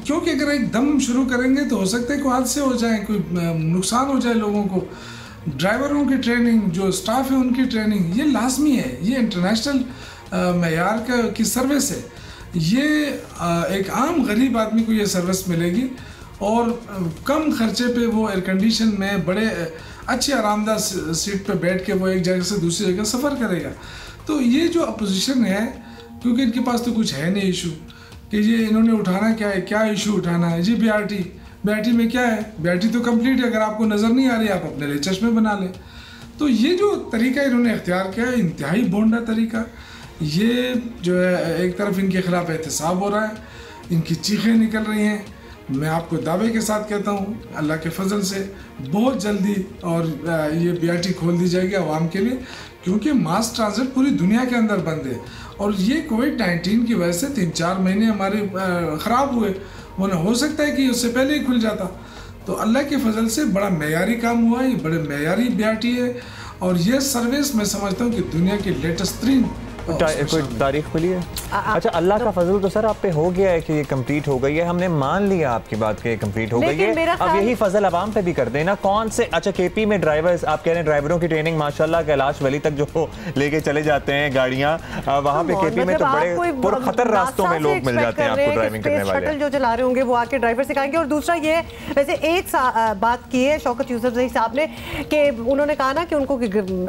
क्योंकि अगर एकदम शुरू करेंगे तो हो सकता है कोई हादसे हो जाए, कोई नुकसान हो जाए लोगों को। ड्राइवरों की ट्रेनिंग, जो स्टाफ है उनकी ट्रेनिंग, ये लाजमी है, ये इंटरनेशनल मेयार की सर्विस है। ये एक आम गरीब आदमी को ये सर्विस मिलेगी और कम खर्चे पे वो एयर कंडीशन में बड़े अच्छे आरामदाह सीट पे बैठ के वो एक जगह से दूसरी जगह सफ़र करेगा। तो ये जो अपोजिशन है, क्योंकि इनके पास तो कुछ है नहीं इशू कि ये इन्होंने उठाना क्या है, क्या इशू उठाना है जी। बीआरटी में क्या है, बीआरटी तो कंप्लीट है, अगर आपको नज़र नहीं आ रही आप अपने लिए चश्मे बना लें। तो ये जो तरीका इन्होंने इख्तियार किया है, इंतहाई बोंडा तरीका, ये जो है एक तरफ इनके खिलाफ एहतसाब हो रहा है, इनकी चीखें निकल रही हैं। मैं आपको दावे के साथ कहता हूँ अल्लाह के फजल से बहुत जल्दी और ये बीआरटी खोल दी जाएगी आवाम के लिए, क्योंकि मास ट्रांजिट पूरी दुनिया के अंदर बंद है और ये कोविड-19 की वजह से 3-4 महीने हमारे ख़राब हुए, वो हो सकता है कि उससे पहले ही खुल जाता। तो अल्लाह के फजल से बड़ा मेयारी काम हुआ है, ये बड़े मेयारी बीआरटी है और ये सर्विस मैं समझता हूँ कि दुनिया की लेटेस्ट तरीन कोई तारीख खुली है। अच्छा, अल्लाह का फजल तो सर आप पे हो गया है कि ये कंप्लीट हो गई है, हमने मान लिया आपकी बात कि कंप्लीट हो गई है। अब यही फजल आवाम पे भी कर देना। कौन से, अच्छा केपी में ड्राइवर्स, आप कह रहे हैं बड्राइवरों की ट्रेनिंग माशाल्लाह कैलाश वली तक जो लेके चले जाते हैं गाड़ियाँ, वहाँ पे केपी में तो बड़े पुरखतर रास्तों में लोग मिल जाते हैं आपको ड्राइविंग करने वाले जो चला रहे होंगे वो आके ड्राइवर सिखाएंगे। और दूसरा ये, वैसे एक बात की है शौकत यूसुफजई साहब ने कि उन्होंने कहा ना कि उनको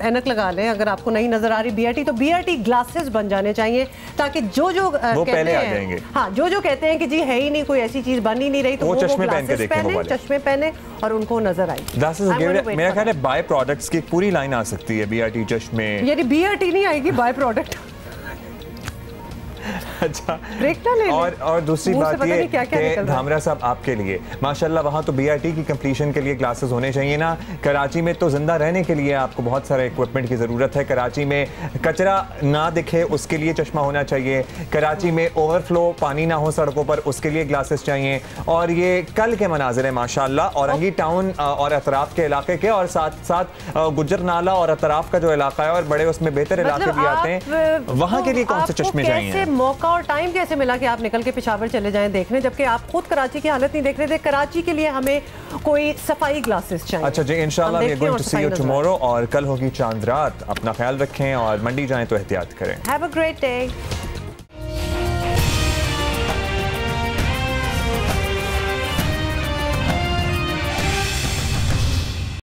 ऐनक लगा लें अगर आपको नहीं नजर आ रही बीआरटी, तो बीआरटी ग्लासेस बन जाने चाहिए ताकि जो कहते पहले आ हैं, जाएंगे। हाँ, जो कहते हैं कि जी है ही नहीं, कोई ऐसी चीज बन ही नहीं रही, तो वो चश्मे पहने और उनको नजर आई। मेरा ख्याल है बाय प्रोडक्ट्स की पूरी लाइन आ सकती है बीआरटी चश्मे, यानी बीआरटी नहीं आएगी, बाय प्रोडक्ट अच्छा ब्रेक ना ले और दूसरी बात ये कि धामरा साहब आपके लिए माशाल्लाह वहाँ तो BRT की कंप्लीशन के लिए क्लासेस होने चाहिए ना। कराची में तो जिंदा रहने के लिए आपको बहुत सारे इक्विपमेंट की ज़रूरत है। कराची में कचरा ना दिखे उसके लिए चश्मा होना चाहिए। कराची में ओवरफ्लो पानी ना हो सड़कों पर उसके लिए ग्लासेस चाहिए। और ये कल के मनाजिर है माशाल्लाह औरंगी टाउन और अतराफ के इलाके के, और साथ साथ गुज्जर नाला और अतराफ का जो इलाका है और बड़े उसमें बेहतर इलाके भी आते हैं, वहाँ के लिए कौन से चश्मे चाहिए? मौका और टाइम कैसे मिला कि आप निकल के पेशावर चले जाएं देखने, जबकि आप खुद कराची की हालत नहीं देख रहे थे? कराची के लिए हमें कोई सफाई ग्लासेस चाहिए। अच्छा जी, इंशाल्लाह we are going to see you tomorrow. और कल होगी चांद रात, अपना ख्याल रखें और मंडी जाएं तो एहतियात करें। Have a great day.